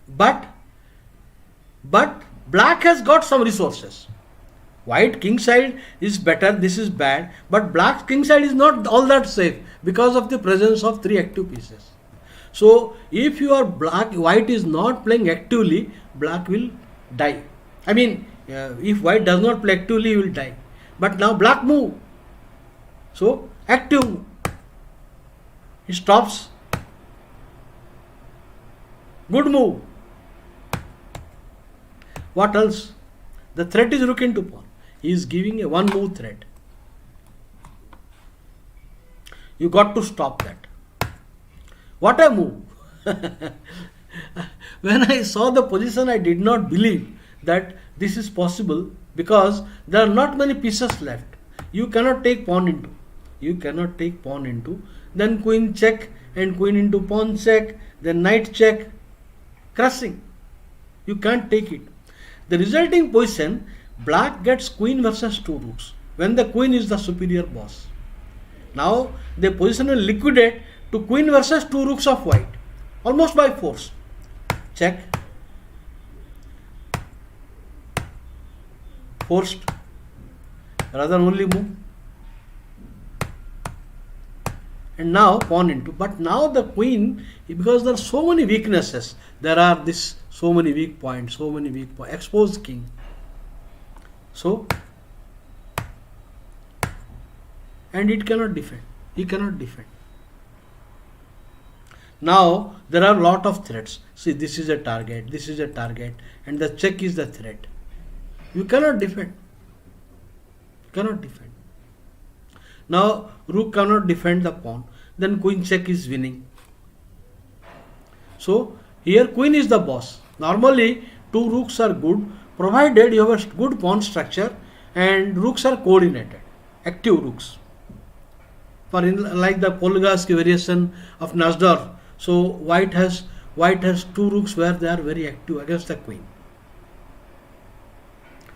But black has got some resources. White king side is better, this is bad, but black's king side is not all that safe because of the presence of 3 active pieces. So if you are white is not playing actively, black will die. I mean, if white does not play actively, he will die. But now black move. So active move. He stops. Good move. What else? The threat is rook into pawn. He is giving a one move threat. You got to stop that. What a move. When I saw the position, I did not believe that this is possible because there are not many pieces left. You cannot take pawn into. Then queen check and queen into pawn check. Then knight check. Crushing. You can't take it. The resulting position, black gets queen versus 2 rooks when the queen is the superior boss. Now the position will liquidate to queen versus 2 rooks of white, almost by force. Check. Forced. Rather only move. And now pawn into. But now the queen, because there are so many weaknesses, there are so many weak points, exposed king. So, and it cannot defend. He cannot defend. Now there are lot of threats. See, this is a target, this is a target, and the check is the threat. You cannot defend. Cannot defend. Now rook cannot defend the pawn. Then queen check is winning. So here queen is the boss. Normally two rooks are good provided you have a good pawn structure and rooks are coordinated, active rooks. For like the Polgarsky variation of Nasdorf, so white has two rooks where they are very active against the queen.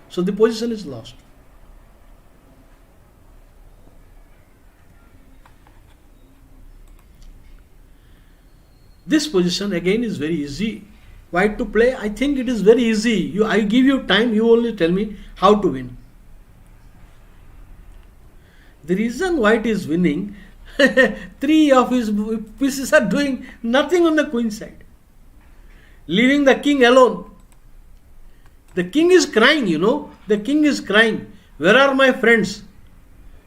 So the position is lost. This position again is very easy. White to play, I think it is very easy. I give you time, you only tell me how to win. The reason white is winning, three of his pieces are doing nothing on the queen side, leaving the king alone. The king is crying, the king is crying. Where are my friends?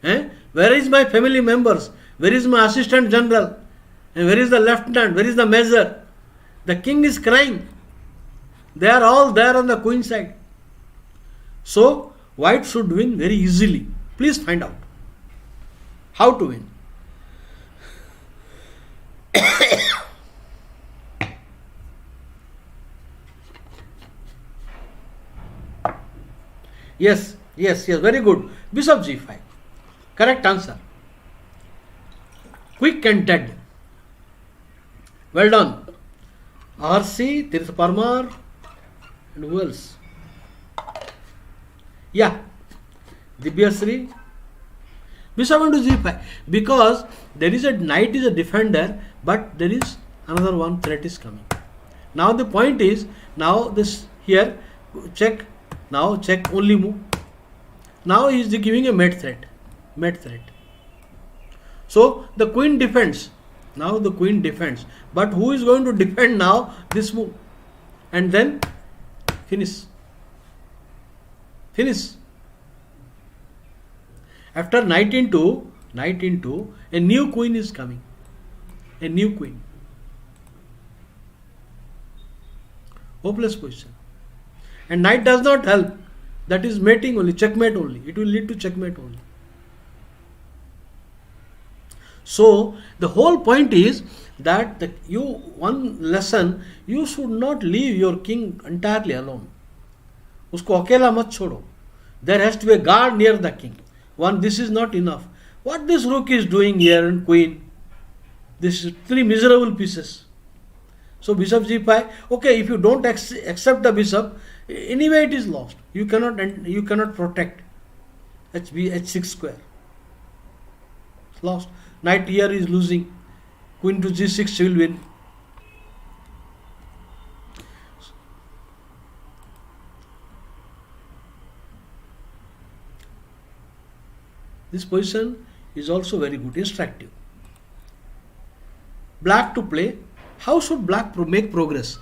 Where is my family members? Where is my assistant general? And where is the lieutenant? Where is the major? The king is crying. They are all there on the queen side. So, white should win very easily. Please find out how to win. Yes, very good. Bishop g5. Correct answer. Quick and dead. Well done. RC, Tirth Parmar, and who else? Yeah, Dibyasri. Bishop into g5. Because there is a knight is a defender, but there is another one threat is coming. Now the point is, now this here, check. Now check only move. Now he is giving a mate threat. So the queen defends. Now the queen defends. But who is going to defend now this move? And then finish. After knight into, a new queen is coming. A new queen. Hopeless position. And knight does not help. That is mating only, checkmate only. It will lead to checkmate only. So the whole point is that one lesson, you should not leave your king entirely alone. Usko akela mat chodo. There has to be a guard near the king. This is not enough. What this rook is doing here and queen? This is three miserable pieces. So bishop g5. Okay, if you don't accept the bishop, anyway it is lost. You cannot protect. h6 square. It's lost. Knight here is losing. Queen to g6 will win. This position is also very good, instructive. Black to play. How should black make progress?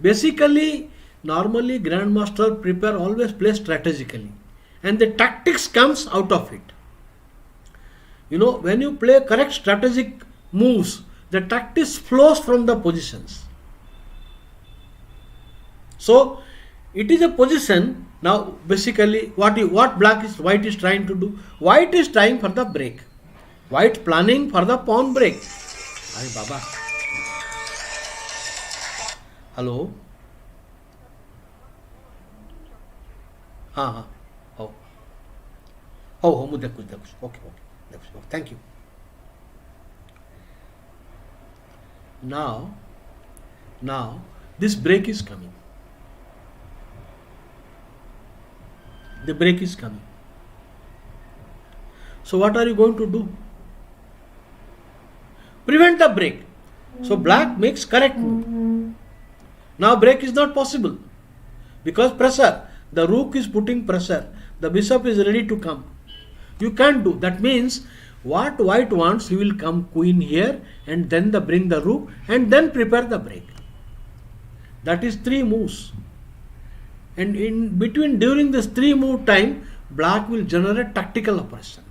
Basically, normally grandmaster prepare always play strategically, and the tactics comes out of it. When you play correct strategic moves, the tactics flows from the positions. So it is a position. Now basically white is trying to do? White is trying for the break. White planning for the pawn break. Ay Baba. Hello. हाँ हो मुझे कुछ okay. Thank you. Now this break is coming. The break is coming. So what are you going to do? Prevent the break. So black makes correct move. Now break is not possible because pressure. The rook is putting pressure. The bishop is ready to come. You can't do. That means what white wants, he will come queen here and then bring the rook and then prepare the break. That is three moves. and in between during this 3 move time, black will generate tactical operation.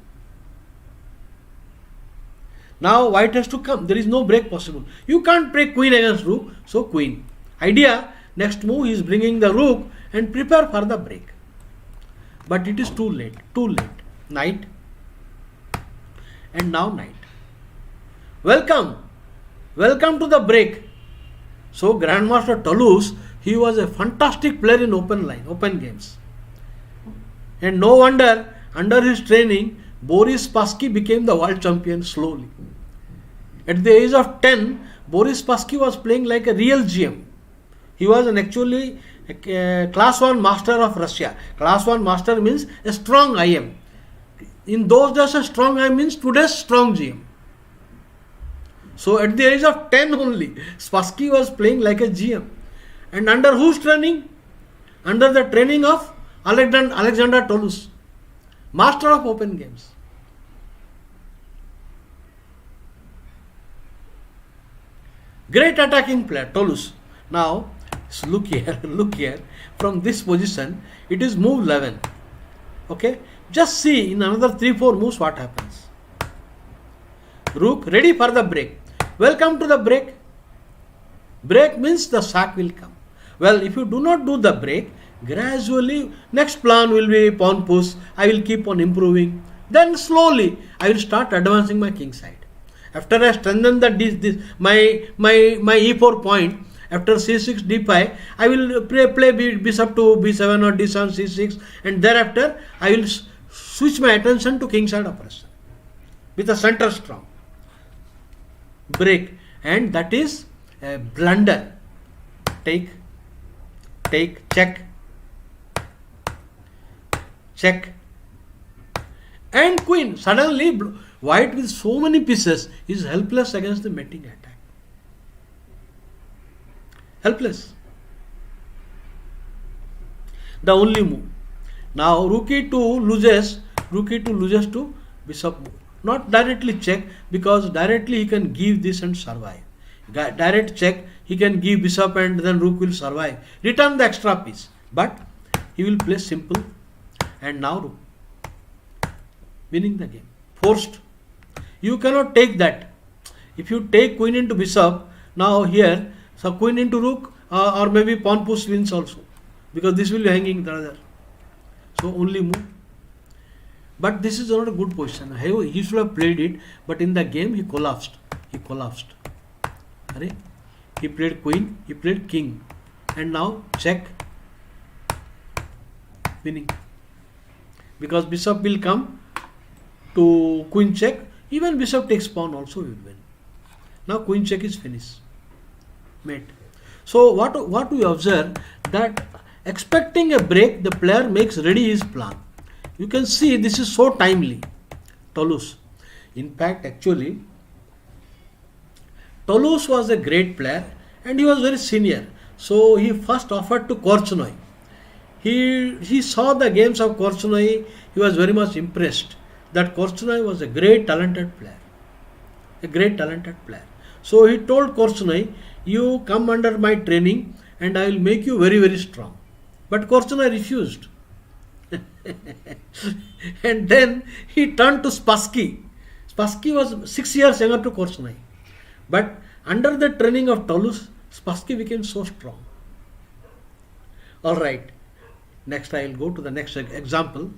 Now white has to come. There is no break possible. You can't break queen against rook, so queen. Idea, next move is bringing the rook and prepare for the break. But it is too late, too late. Knight, and now knight. Welcome to the break. So Grandmaster Toulouse, he was a fantastic player in open games. And no wonder, under his training, Boris Spassky became the world champion slowly. At the age of 10, Boris Spassky was playing like a real GM. He was actually a class 1 master of Russia. Class 1 master means a strong IM. In those days, a strong IM means today's strong GM. So at the age of 10 only, Spassky was playing like a GM. And under whose training? Under the training of Alexander Toulouse, master of open games. Great attacking player, Toulouse. Now, look here. From this position, it is move 11. Okay, just see in another 3-4 moves what happens. Rook ready for the break. Welcome to the break. Break means the sack will come. Well, if you do not do the break, gradually next plan will be pawn push. I will keep on improving. Then slowly I will start advancing my king side. After I strengthen my e4 point, after c6 d5, I will play bishop to b7 or d7 c6, and thereafter I will switch my attention to king side operation with a center strong break, and that is a blunder. Take, check, and queen. Suddenly white with so many pieces is helpless against the mating attack. Helpless. The only move. Now rook e2 loses to bishop move. Not directly check, because directly he can give this and survive. Direct check, he can give bishop and then rook will survive. Return the extra piece. But he will play simple, and now rook. Winning the game. Forced. You cannot take that. If you take queen into bishop, now here, so queen into rook or maybe pawn push wins also, because this will be hanging the other. So only move. But this is not a good position. He should have played it, but in the game he collapsed. He played queen, he played king, and now check, winning. Because bishop will come to queen check. Even bishop takes pawn also will win. Now queen check is finished. Mate. So what we observe, that expecting a break, the player makes ready his plan. You can see this is so timely. Toulouse. In fact, actually, Toulouse was a great player and he was very senior. So he first offered to Korchnoi. He saw the games of Korchnoi. He was very much impressed that Korchnoi was a great talented player. So he told Korchnoi, you come under my training and I will make you very, very strong. But Korchnoi refused. And then he turned to Spassky. Spassky was 6 years younger to Korchnoi. But under the training of Toulouse, Spassky became so strong. Alright. Next I will go to the next example.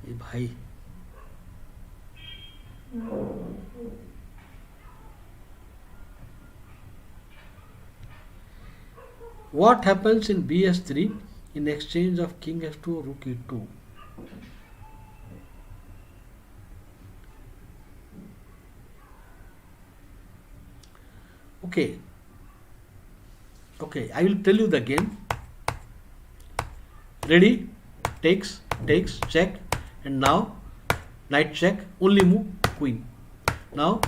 Bhai. What happens in bs3 in exchange of king f2 or rook e2? Okay, I will tell you the game. Ready, takes, check, and now knight check, only move queen. Now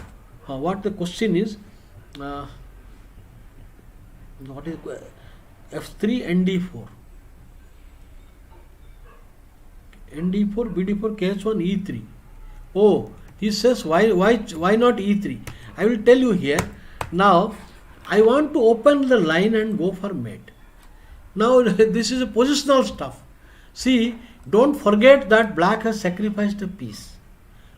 what the question is, what is f3 nd4, nd4 bd4 kh1 e3. Oh, he says why not e3? I will tell you here. Now I want to open the line and go for mate. Now this is a positional stuff. See, don't forget that black has sacrificed a piece.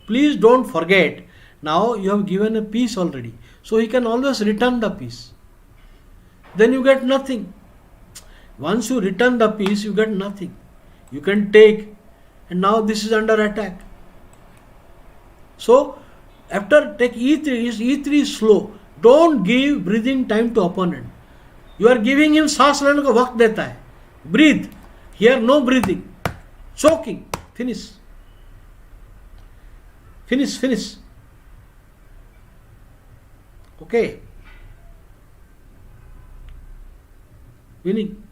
Please don't forget. Now you have given a piece already. So he can always return the piece. Then you get nothing. Once you return the piece, you get nothing. You can take, and now this is under attack. So after take E3 is slow. Don't give breathing time to opponent. You are giving him सांस लेने को वक्त देता है. Breathe. Here no breathing. Choking. Finish. Finish. Okay. Winning.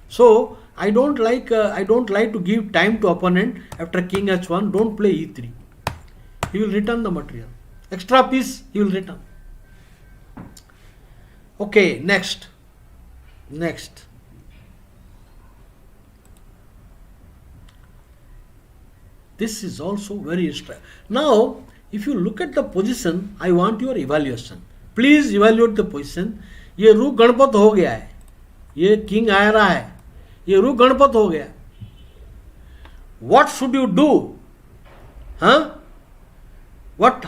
So I don't like to give time to opponent after king h1. Don't play e3. He will return the material. Extra piece he will return. Okay, next. This is also very interesting. Now, if you look at the position, I want your evaluation. Please evaluate the position. ये रूक गणपत हो गया है. ये king आ रहा है. ये रूक गणपत हो गया. What should you do? Huh?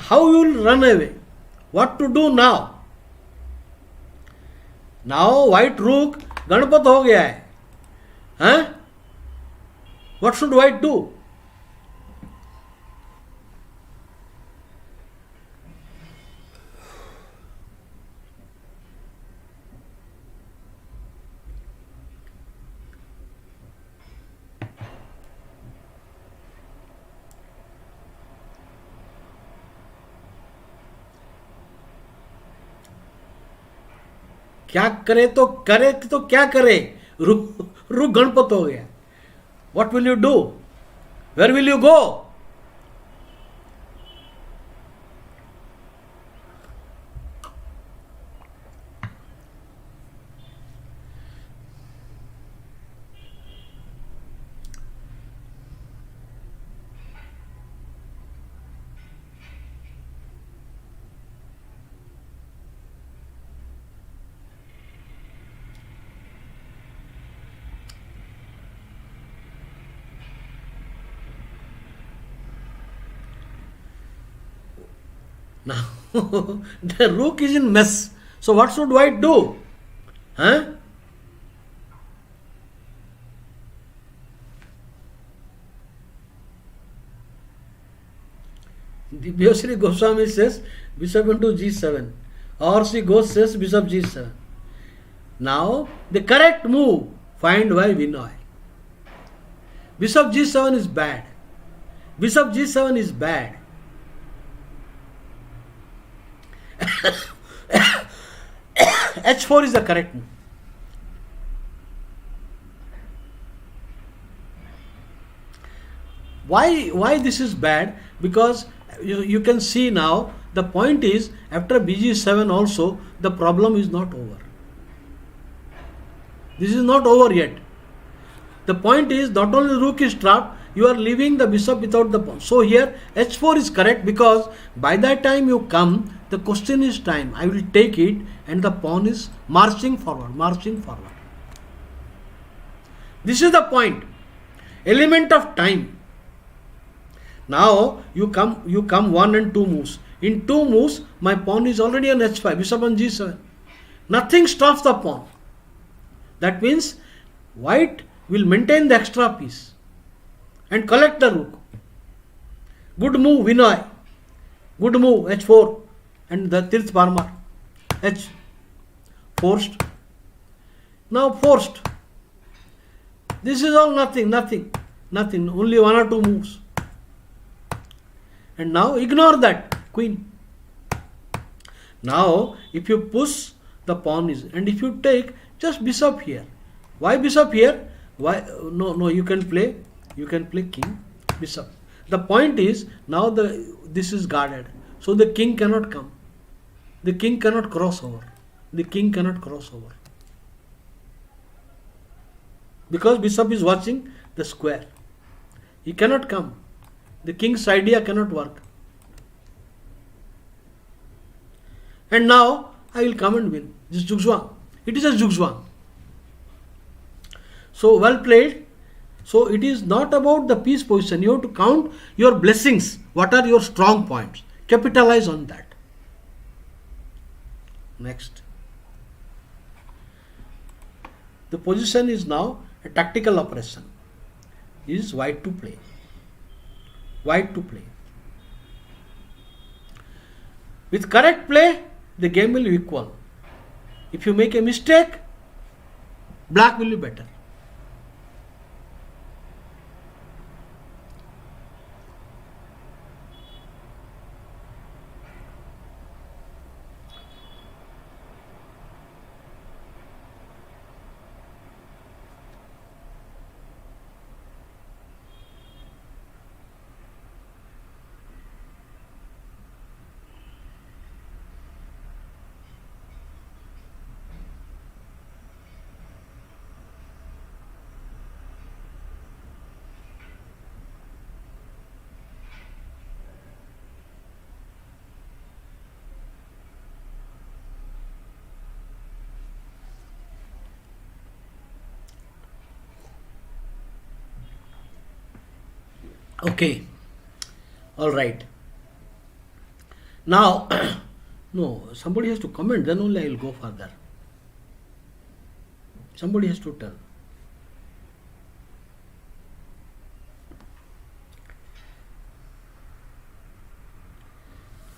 How you will run away? What to do now? Now white rook Ganpat हो गया है. Huh? What should white do? क्या करे तो क्या करे. रुक गणपत हो गया. What will you do? Where will you go? Now the rook is in mess. So what should white do? Huh? Divyasri Goswami says bishop into g7. Or she goes says bishop g7. Now the correct move find by Vinoy. Bishop g7 is bad. Bishop g7 is bad. h4 is the correct move. Why this is bad? Because you can see now the point is after bg7 also the problem is not over. This is not over yet. The point is not only rook is trapped, you are leaving the bishop without the pawn. So here h4 is correct because by that time you come, the question is time. I will take it and the pawn is marching forward. This is the point. Element of time. Now you come 1 and 2 moves. In 2 moves, my pawn is already on h5, bishop on g7. Nothing stops the pawn. That means white will maintain the extra piece and collect the rook. Good move, Vinoy. Good move, h4. And the Tirth Parmar. H. Forced. Now forced. This is all nothing. Only 1 or 2 moves. And now ignore that. Queen. Now if you push, the pawn is, and if you take, just bishop here. Why bishop here? Why no you can play king, bishop. The point is now this is guarded. So the king cannot come. The king cannot cross over. Because bishop is watching the square. He cannot come. The king's idea cannot work. And now I will come and win. This is zugzwang. It is a zugzwang. So well played. So it is not about the piece position. You have to count your blessings. What are your strong points? Capitalize on that. Next. The position is now a tactical operation. Is white to play. White to play. With correct play, the game will be equal. If you make a mistake, black will be better. Okay, all right. Now, no, somebody has to comment, then only I will go further. Somebody has to tell.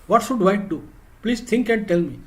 What should white do? Please think and tell me.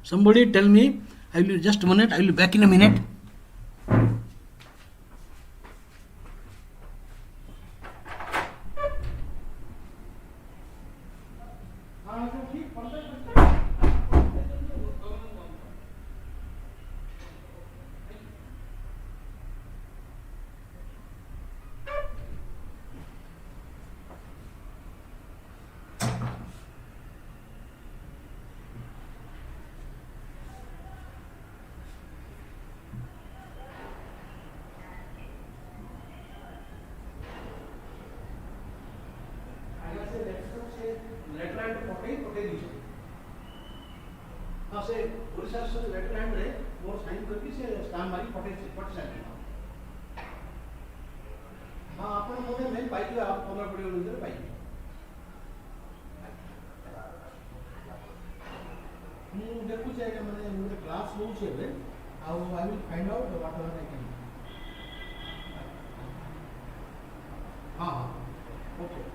Somebody tell me. I will just a minute. I will be back in a minute. I will find out whatever I can. Okay.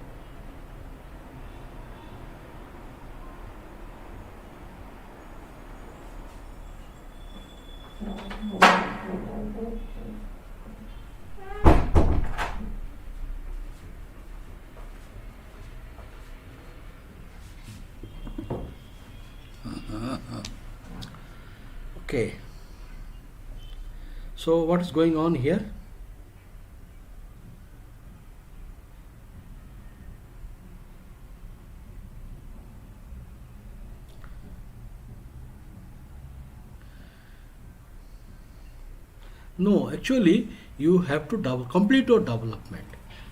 Okay. So what is going on here? No, actually you have to complete your development.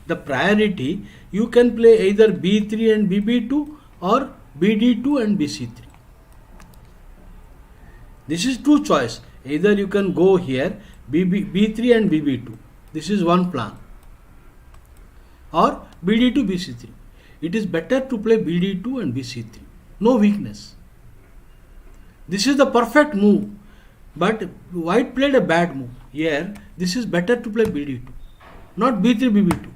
The priority, you can play either B3 and BB2 or BD2 and BC3. This is two choice. Either you can go here B3 and BB2. This is one plan. Or BD2 BC3. It is better to play BD2 and BC3. No weakness. This is the perfect move. But white played a bad move. Here, this is better to play BD2. Not B3 BB2.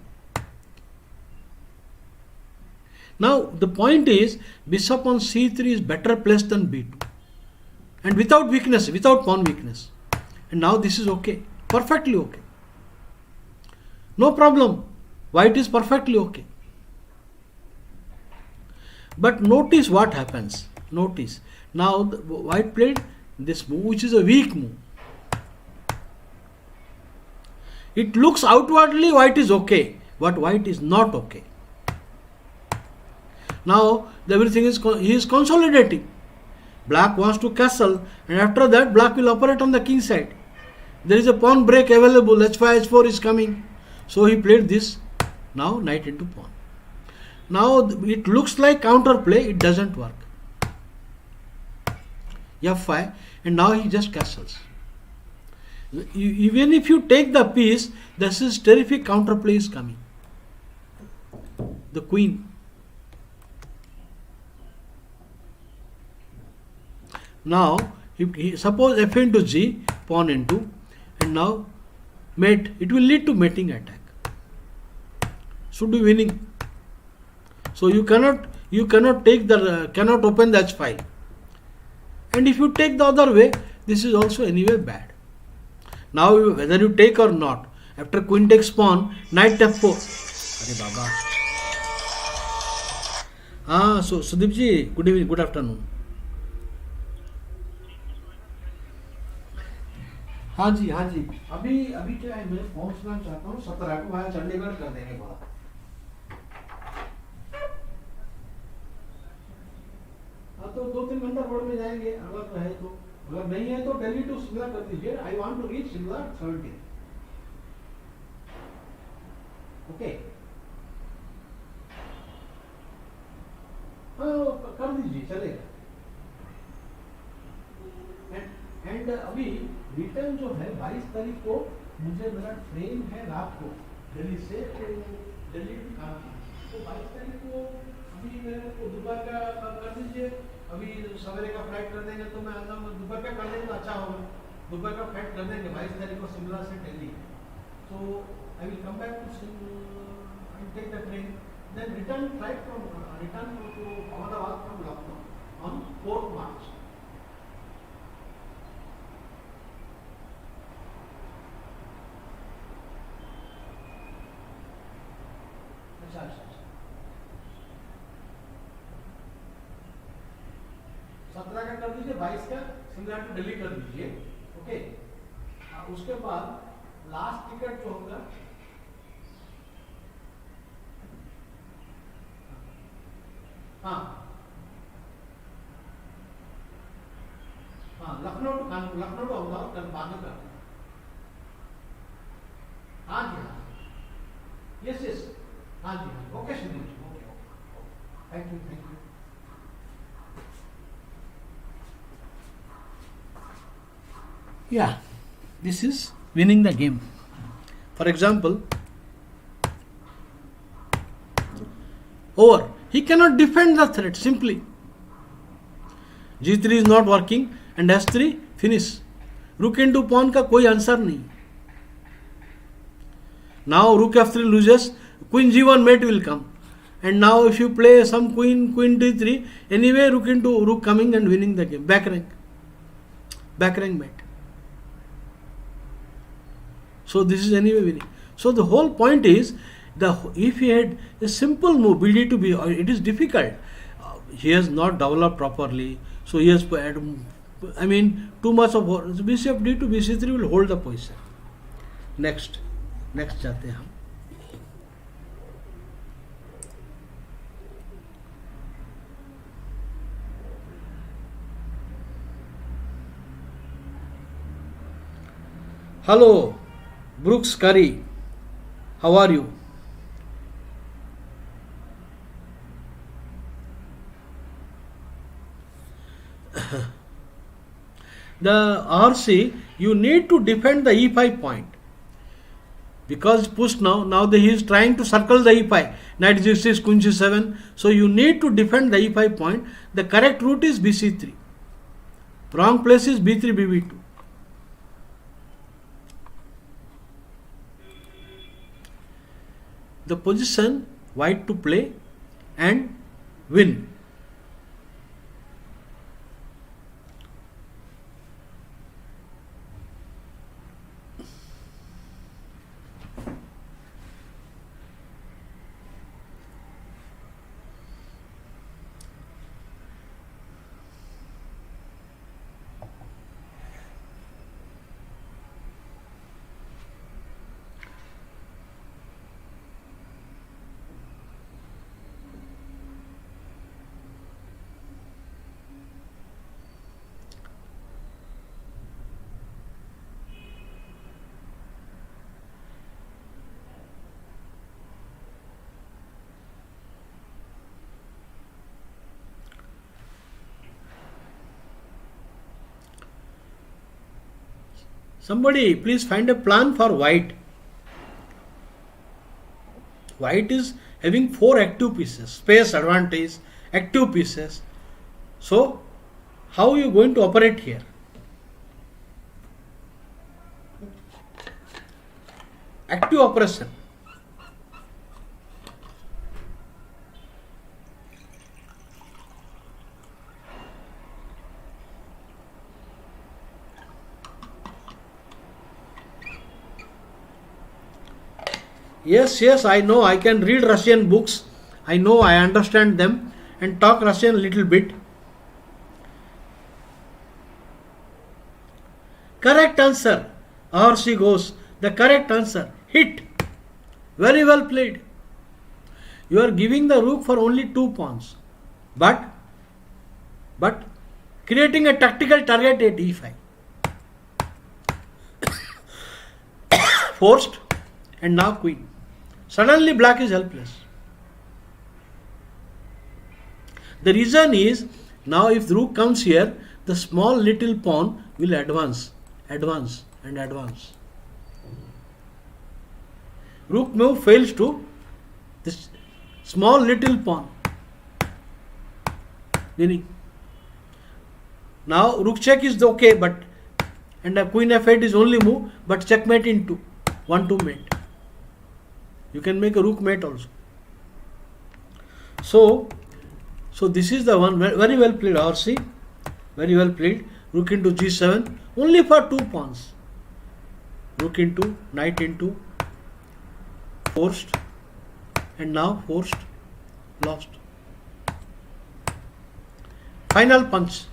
Now, the point is, bishop on C3 is better placed than B2. And without weakness, without pawn weakness. And now this is okay. Perfectly okay. No problem. White is perfectly okay. But notice what happens. Notice. Now, white played this move, which is a weak move. It looks outwardly white is okay, but white is not okay. Now, everything is, he is consolidating. Black wants to castle, and after that black will operate on the king side. There is a pawn break available, h5, h4 is coming. So he played this. Now knight into pawn. Now it looks like counterplay, it doesn't work. f5, and now he just castles. Even if you take the piece, this is terrific counterplay is coming. The queen. Now, suppose f into g, pawn into, and now mate. It will lead to mating attack. Should be winning. So you cannot take the cannot open the h5. And if you take the other way, this is also anyway bad. Now whether you take or not, after queen takes pawn, knight f4. Arey Baba. So Sudeep ji, good evening, good afternoon. हाँ जी अभी क्या है, मैं पहुंचना चाहता हूँ 17 को, वहाँ चंडीगढ़ कर देंगे बोला. हाँ तो 2-3 घंटा रोड में जाएंगे, अगर है तो. अगर नहीं है तो दिल्ली टू शिमला कर दीजिए. I want to reach Shimla 17. Okay, हाँ कर दीजिए, चलेगा. एंड अभी रिटर्न जो है 22 तारीख को मुझे मेरा ट्रेन है रात को दिल्ली से, तो दिल्ली तो 22 तारीख को अभी मेरे को दोपहर का कर दीजिए. अभी सवेरे का फ्लाइट कर देंगे तो मैं आता हूँ. दोपहर का कर देंगे तो अच्छा होगा. दोपहर का फ्लाइट कर देंगे 22 तारीख को शिमला से Delhi. So I will come back to and take the train. Then return flight from return to Ahmedabad from Lucknow on 4th March. अच्छा 17 का कर दीजिए, 22 का शिमला टू दिल्ली कर दीजिए. ओके, उसके बाद लास्ट टिकट जो होगा लखनऊ टू कानपुर, लखनऊ टू अहमदाबाद कल बाद में कर. हाँ जी हाँ, यस हाँ जी हाँ. Okay Sunil ji, okay, thank you. Yeah, this is winning the game. For example, over. He cannot defend the threat simply. G3 is not working and S3 finish. Rook into pawn का कोई आंसर नहीं. Now rook F3 loses. Queen G1 mate will come. And now if you play some queen D3, anyway rook coming and winning the game. Back rank mate. So this is anyway winning. So the whole point is, if he had a simple move BD to B, it is difficult. He has not developed properly. So he has, too much of bishop D to BC3 will hold the position. Next जाते हैं हम. Hello, Brooks Curry. How are you? the RC, you need to defend the e5 point. Because pushed now he is trying to circle the e5. Knight g6, queen c7. So you need to defend the e5 point. The correct route is bc3. Wrong place is b3, bb2. The position white to play and win. Somebody please find a plan for white. White is having 4 active pieces, space advantage, active pieces. So how are you going to operate here? Active operation. Yes, I know. I can read Russian books. I know, I understand them and talk Russian a little bit. Correct answer. RC goes. The correct answer. Hit. Very well played. You are giving the rook for only 2 pawns. But creating a tactical target at e5. Forced and now queen. Suddenly black is helpless. The reason is, now if the rook comes here, the small little pawn will advance. Rook move fails to this small little pawn. Now rook check is okay, but and a queen f8 is only move, but checkmate in 2. 1-2 mate. You can make a rook mate also. So this is the one. Very well played, RC. Very well played. Rook into g7 only for 2 pawns. Rook into, knight into, forced, and now forced, lost. Final punch.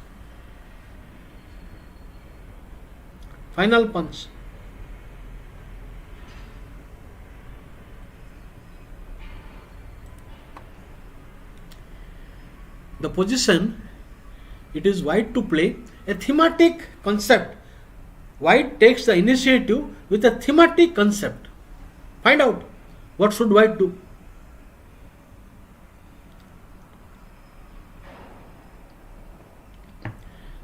Final punch. The position, it is white to play a thematic concept. White takes the initiative with a thematic concept. Find out what should white do.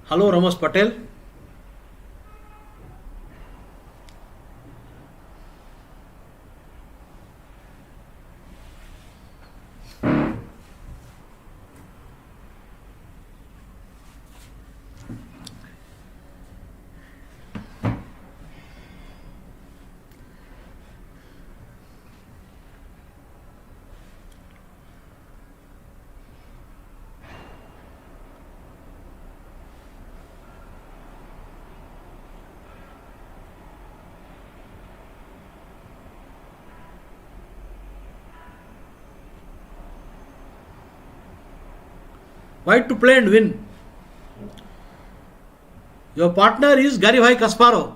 Hello, Ramesh Patel. White to play and win. Your partner is Garibhai Kasparov.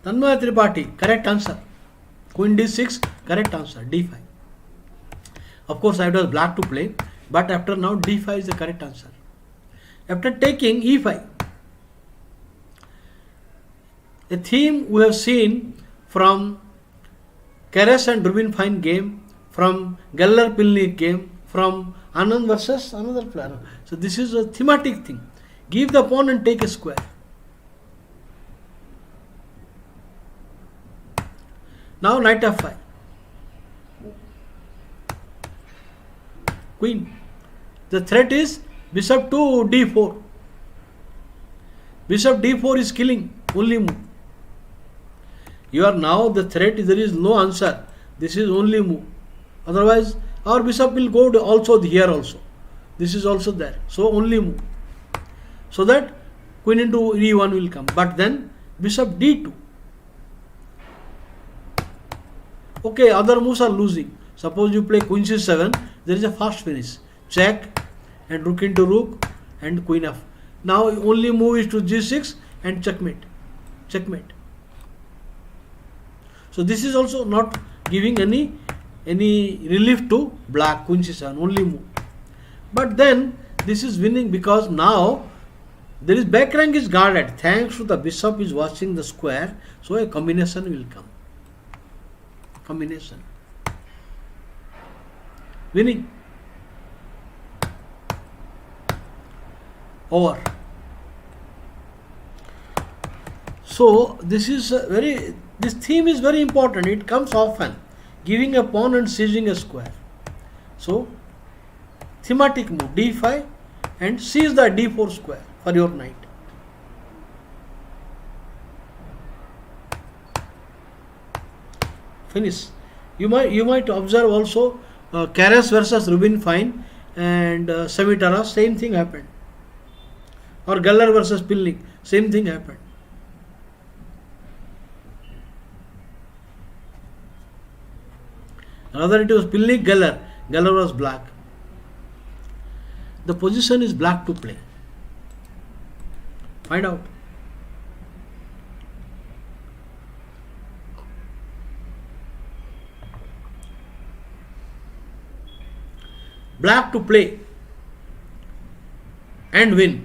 Tanmaya Tripathi, correct answer. Queen d6, correct answer. d5. Of course, I was black to play, but after now d5 is the correct answer. After taking e5, a theme we have seen from Keres and Rubinstein game, from Geller-Pilnik game, from Anand versus another player. So this is a thematic thing. Give the pawn and take a square. Now knight f5. Queen. The threat is bishop to d4. Bishop d4 is killing. Only move. You are now the threat. There is no answer. This is only move. Otherwise, our bishop will go to also here also. This is also there. So only move. So that queen into e1 will come. But then bishop d2. Okay, other moves are losing. Suppose you play queen c7, there is a fast finish. Check and rook into rook and queen f. Now only move is to g6 and checkmate. Checkmate. So this is also not giving any relief to black. Queen c7, only move. But then this is winning because now there is back rank is guarded. Thanks to the bishop is watching the square, so a combination will come. Combination. Winning. Over. So this is this theme is very important. It comes often. Giving a pawn and seizing a square. So thematic move d5 and seize the d4 square for your knight. Finish. You might observe also Keres versus Rubinstein and Semitara, same thing happened. Or Geller versus Pilnik, same thing happened. Another it was Pilnik, Geller. Geller was black. The position is black to play. Find out. Black to play and win.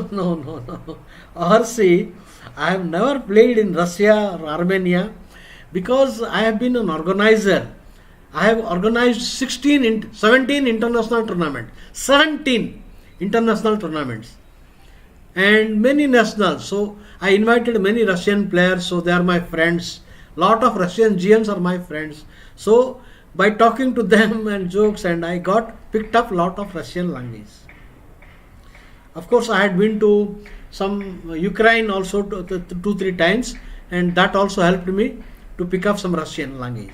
No. Or see, I have never played in Russia or Armenia because I have been an organizer. I have organized 17 international tournaments. 17 international tournaments. And many nationals. So I invited many Russian players, so they are my friends. Lot of Russian GMs are my friends. So by talking to them and jokes, and I picked up lot of Russian language. Of course, I had been to some Ukraine also 2-3 times, and that also helped me to pick up some Russian language.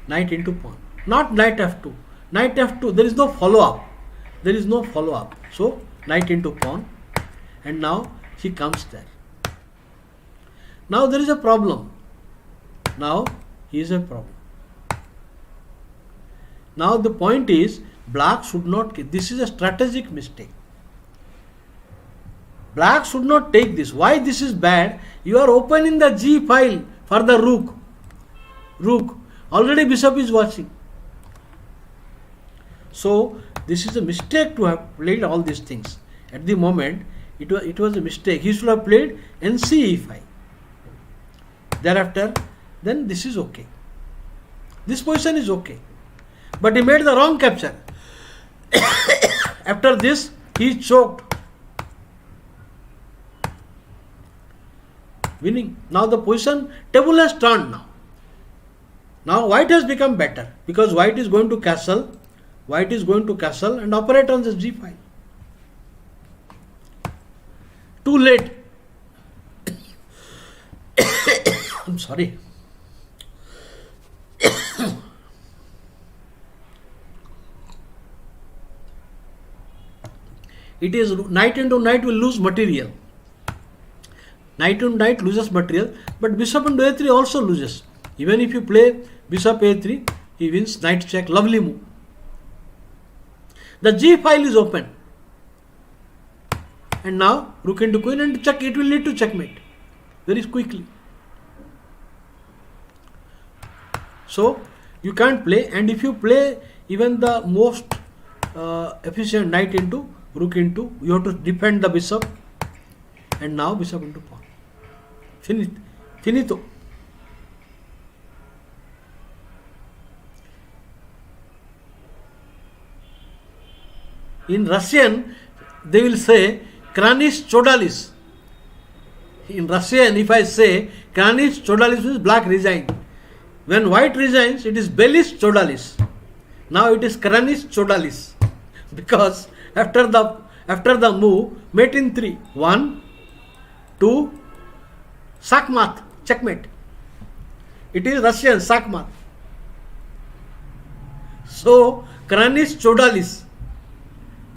Knight into pawn. Not knight f2. Knight f2, there is no follow-up. There is no follow-up. So, knight into pawn, and now he comes there. Now there is a problem. Now, he is a problem. Now the point is, black should not, this is a strategic mistake. Black should not take this. Why this is bad? You are opening the G file for the rook. Rook. Already bishop is watching. So this is a mistake to have played all these things. At the moment, it was a mistake. He should have played NC E5. Thereafter, then this is okay. This position is okay. But he made the wrong capture. After this, he choked. Winning. Now the position table has turned now. Now white has become better because white is going to castle. White is going to castle and operate on this G file. Too late. I'm sorry. It is knight into knight will lose material. Knight on knight loses material, but bishop into a3 also loses. Even if you play bishop a3, he wins. Knight check, lovely move. The g file is open. And now rook into queen and check, it will lead to checkmate very quickly. So you can't play, and if you play even the most efficient knight into rook into, you have to defend the bishop, and now bishop into pawn. Finito. In Russian, they will say Kranis Chodalis. In Russian, if I say Kranis Chodalis means black resign. When white resigns, it is Belis Chodalis. Now it is Kranis Chodalis. Because after the move, mate in 3. 1, 2, Sakmat, checkmate. It is Russian, Sakmat. So, Kranis Chodalis.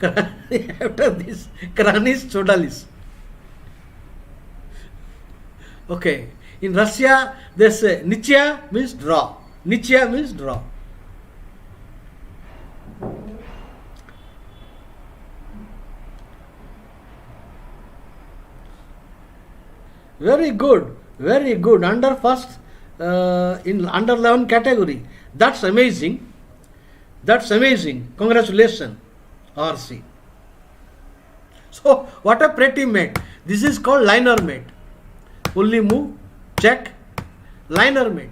After this, Kranis Chodalis. Okay. In Russia, they say Nichya means draw. Nichya means draw. Very good, very good. Under first, in under 11 category. That's amazing. That's amazing. Congratulations, RC. So, what a pretty mate. This is called liner mate. Only move, check, liner mate.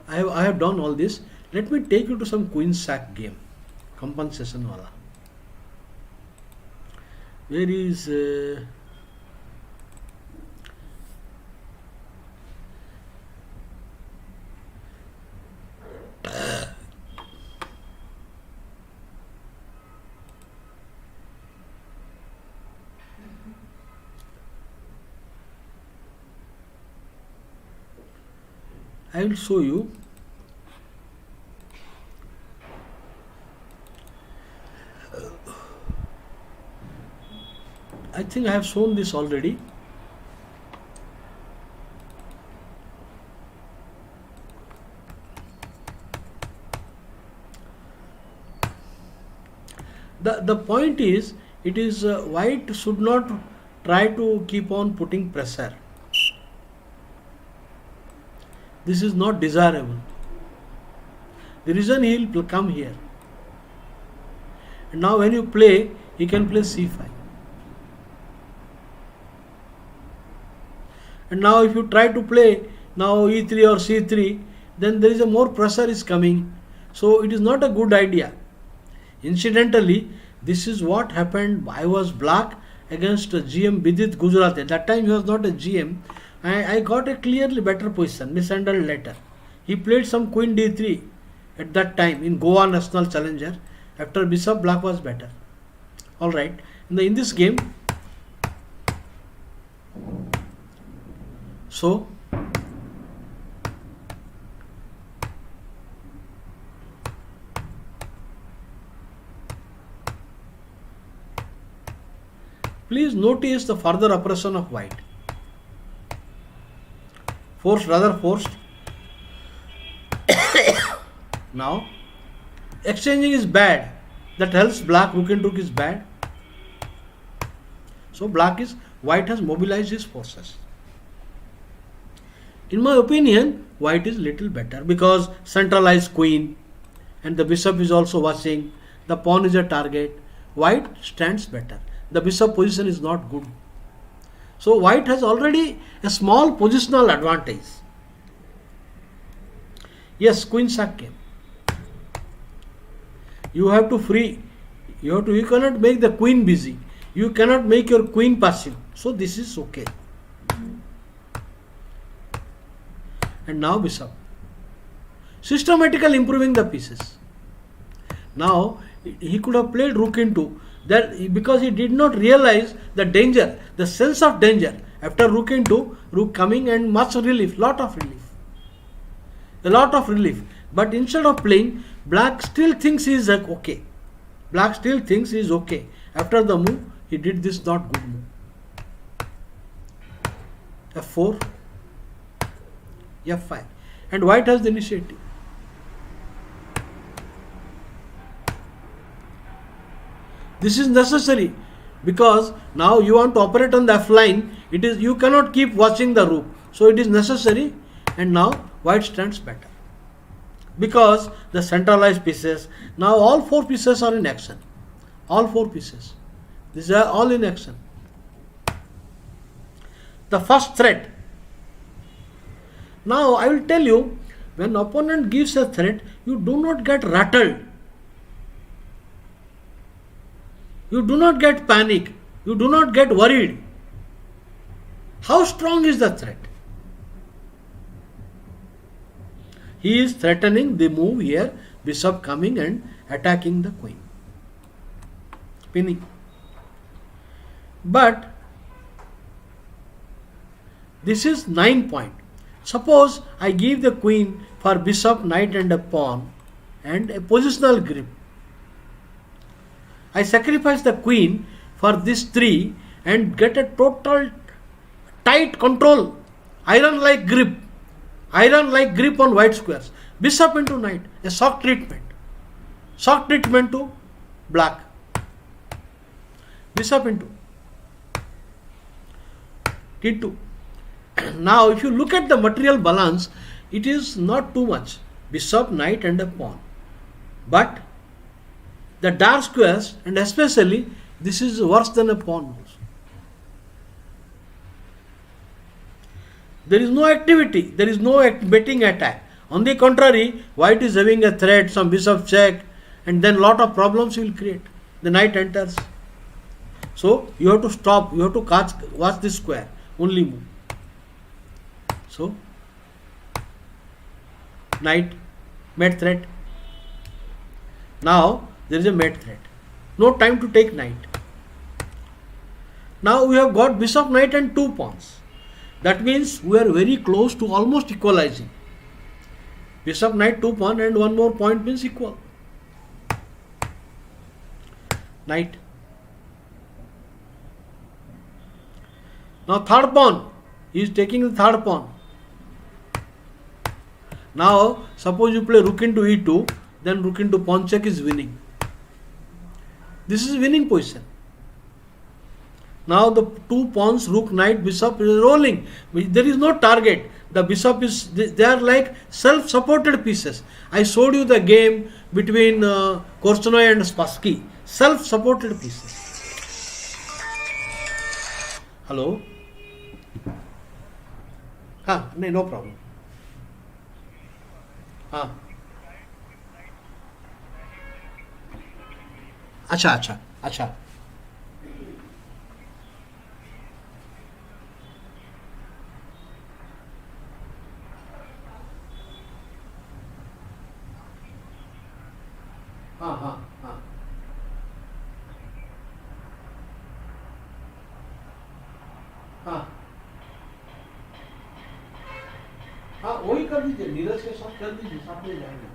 I have done all this. Let me take you to some queen sack game. Compensation wala. Where is I will show you. I think I have shown this already. The point is, it is white should not try to keep on putting pressure. This is not desirable. The reason he will come here. And now when you play, he can play c5. And now if you try to play now e3 or c3, then there is a more pressure is coming. So it is not a good idea. Incidentally, this is what happened. I was black against GM Bidit Gujarat. At that time he was not a GM. I got a clearly better position, mishandled later. He played some queen d3 at that time in Goa National Challenger. After bishop, black was better. Alright, in this game, so please notice the further oppression of white. Forced, rather forced. Now, exchanging is bad. That helps black. Rook and rook is bad. So white has mobilized his forces. In my opinion, white is little better because centralized queen and the bishop is also watching. The pawn is a target. White stands better. The bishop position is not good. So white has already a small positional advantage. Yes, queen sack game. You have to free. You cannot make the queen busy. You cannot make your queen passive. So this is okay. And now bishop. Systematically improving the pieces. Now he could have played rook into that because he did not realize the danger, the sense of danger. After rook into, rook coming and much relief, lot of relief. A lot of relief. But instead of playing, black still thinks he is okay. Black still thinks he is okay. After the move, he did this not good move. F4, F5. And white has the initiative. This is necessary because now you want to operate on the F line. It is, you cannot keep watching the rook. So it is necessary, and now white stands better. Because the centralized pieces, now all 4 pieces are in action. All 4 pieces. These are all in action. The first threat. Now I will tell you, when opponent gives a threat, you do not get rattled. You do not get panic. You do not get worried. How strong is the threat? He is threatening the move here, bishop coming and attacking the queen. Pinning. But this is 9 point. Suppose I give the queen for bishop, knight and a pawn and a positional grip. I sacrifice the queen for this 3 and get a total tight control, iron-like grip on white squares. Bishop into knight, a shock treatment to black. Bishop into T2. Now if you look at the material balance, it is not too much. Bishop, knight and a pawn. But the dark squares, and especially this is worse than a pawn also. There is no activity, there is no betting attack. On the contrary, white is having a threat, some bishop check, and then lot of problems will create. The knight enters. So you have to stop, you have to watch this square, only move. So knight, mate threat. Now there is a mate threat. No time to take knight. Now we have got bishop, knight and 2 pawns. That means we are very close to almost equalizing. Bishop, knight, 2 pawn and 1 more point means equal. Knight. Now 3rd pawn. He is taking the 3rd pawn. Now suppose you play rook into e2, then rook into pawn check is winning. This is winning position. Now the 2 pawns, rook, knight, bishop is rolling. There is no target. The bishop is, they are like self-supported pieces. I showed you the game between Korchnoi and Spassky. Self-supported pieces. Hello? No problem. अच्छा. हाँ. वही कर दीजिए, नीरज के साथ कर दीजिए, साथ में जाएंगे.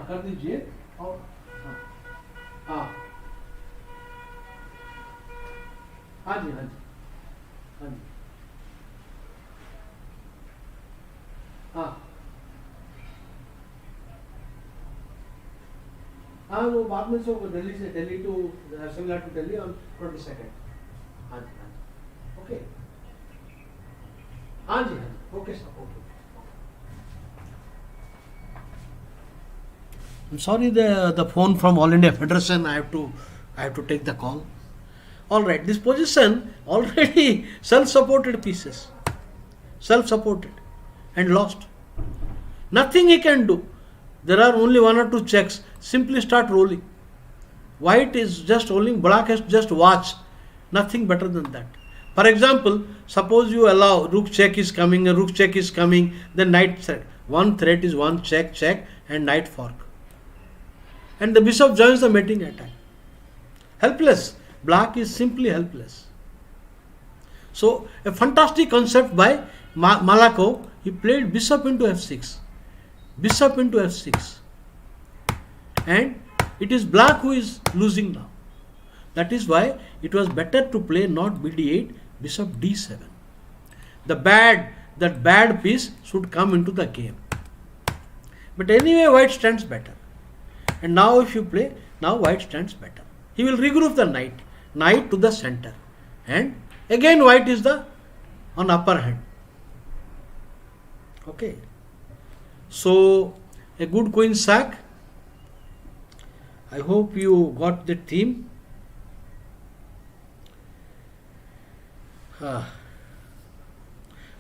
कर दीजिए और हाँ जी. वो बाद में से Delhi to Simla to Delhi on 22nd. हाँ जी. ओके. हाँ जी. Okay sir. Okay. I'm sorry, the phone from All India Federation. I have to take the call. All right, this position already self-supported pieces, self-supported and lost. Nothing he can do. There are only 1 or 2 checks. Simply start rolling. White is just rolling. Black has to just watch. Nothing better than that. For example, suppose you allow rook check is coming, a rook check is coming, then knight threat. One threat is one check, and knight fork. And the bishop joins the mating attack. Helpless. Black is simply helpless. So a fantastic concept by Malakov, he played bishop into f6. Bishop into f6. And it is black who is losing now. That is why it was better to play not bd8, bishop d7. That bad piece should come into the game. But anyway, white stands better. And now if you play, now white stands better. He will regroup the knight to the center. And again white is on upper hand. Okay. So a good queen sack. I hope you got the theme.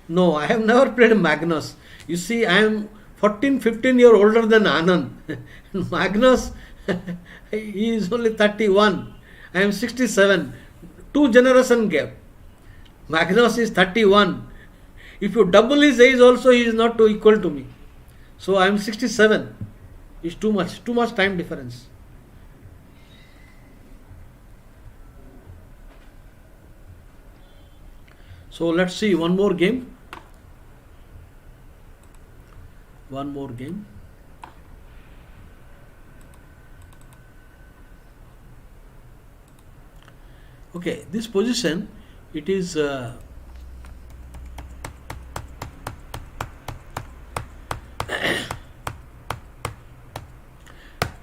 No, I have never played Magnus. You see, I am 15 years older than Anand. Magnus, he is only 31. I am 67. 2 generation gap. Magnus is 31. If you double his age also, he is not equal to me. So I am 67. It's too much time difference. So let's see one more game. Okay, this position, it is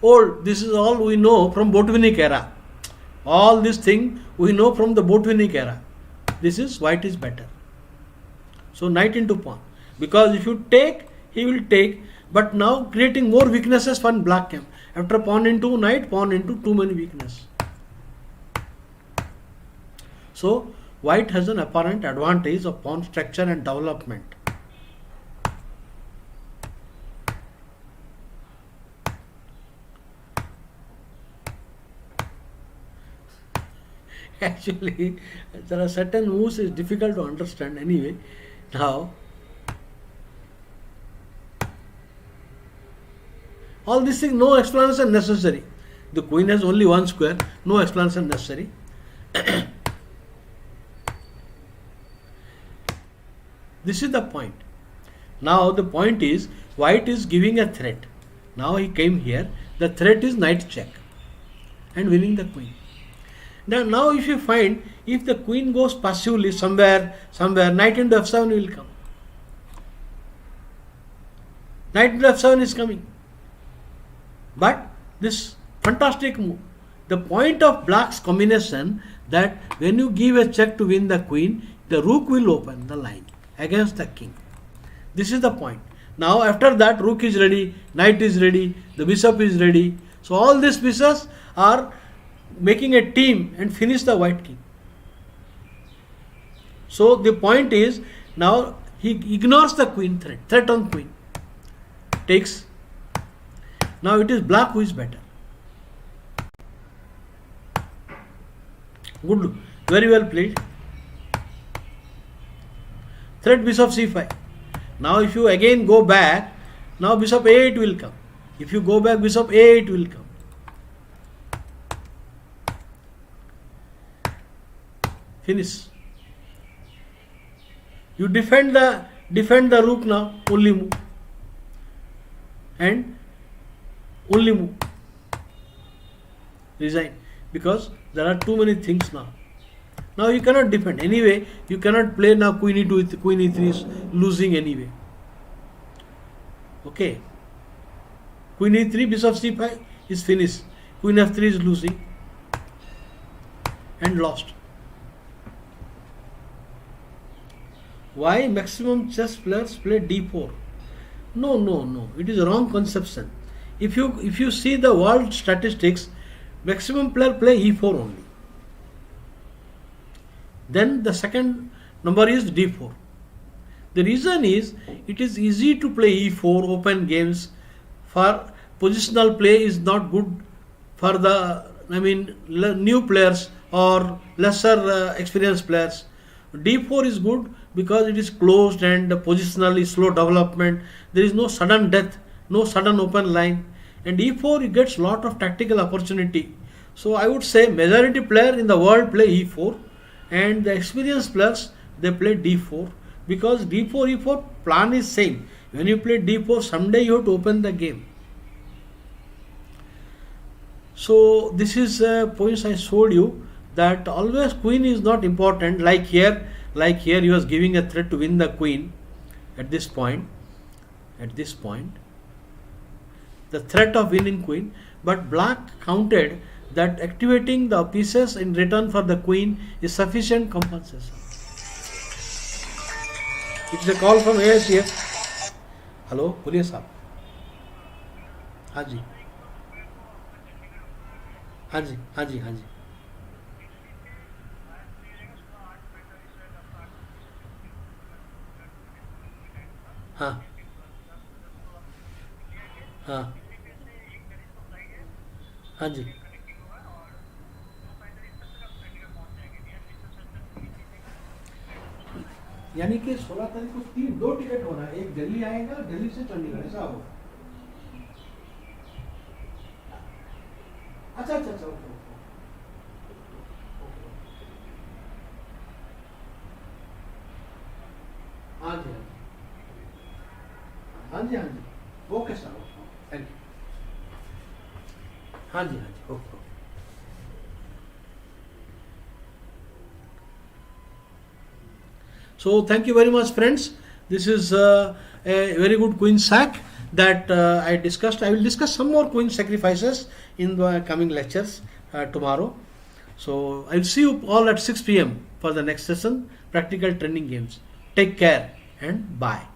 old. This is all we know from Botvinnik era. All this thing we know from the Botvinnik era. This is white is better. So knight into pawn. Because if you take, he will take, but now creating more weaknesses for black camp. After pawn into knight, pawn into too many weaknesses. So white has an apparent advantage of pawn structure and development. Actually, there are certain moves is difficult to understand anyway. Now, all these things, no explanation necessary. The queen has only one square, no explanation necessary. This is the point. Now the point is, white is giving a threat. Now he came here, the threat is knight check and winning the queen. Now if you find, if the queen goes passively somewhere, knight into f7 will come. Knight into f7 is coming. But this fantastic move. The point of black's combination, that when you give a check to win the queen, the rook will open the line against the king. This is the point. Now after that, rook is ready, knight is ready, the bishop is ready. So all these pieces are making a team and finish the white king. So the point is, now he ignores the queen threat on queen. Takes. Now it is black who is better. Good, very well played. Threat bishop c5. Now if you again go back, now bishop a8 will come. If you go back, bishop a8 will come. Finish. You defend the rook now, only move. And only move. Resign. Because there are too many things now. Now you cannot defend. Anyway, you cannot play now queen e2 with queen e3 is losing anyway. Okay. Queen e3, bishop c5 is finished. Queen f3 is losing. And lost. Why maximum chess players play d4? No. It is a wrong conception. If you see the world statistics, maximum player play e4 only. Then the second number is d4. The reason is, it is easy to play e4 open games. For positional play is not good for the new players or lesser experienced players. d4 is good because it is closed and positionally slow development. There is no sudden death, no sudden open line, and e4 it gets lot of tactical opportunity. So I would say majority player in the world play e4, and the experienced players they play d4. because d4 e4 plan is same. When you play d4, someday you have to open the game. So this is points I showed you, that always queen is not important. Like here he was giving a threat to win the queen at this point. The threat of winning queen, but black counted that activating the pieces in return for the queen is sufficient compensation. It's a call from ASF. Hello, बोलिए साहब. हाँ जी, हाँ जी, हाँ जी, हाँ जी. हाँ हाँ हाँ जी. यानी कि 16 तारीख को दो टिकट हो रहा है, एक दिल्ली आएगा, दिल्ली से चंडीगढ़, ऐसा होगा. अच्छा अच्छा अच्छा, ओके. हाँ जी हाँ जी, हाँ जी, ओके सर, थैंक यू. हाँ जी हाँ जी, okay. So thank you very much, friends. This is a very good queen sack that I discussed. I will discuss some more queen sacrifices in the coming lectures tomorrow. So I will see you all at 6 p.m. for the next session, practical training games. Take care and bye.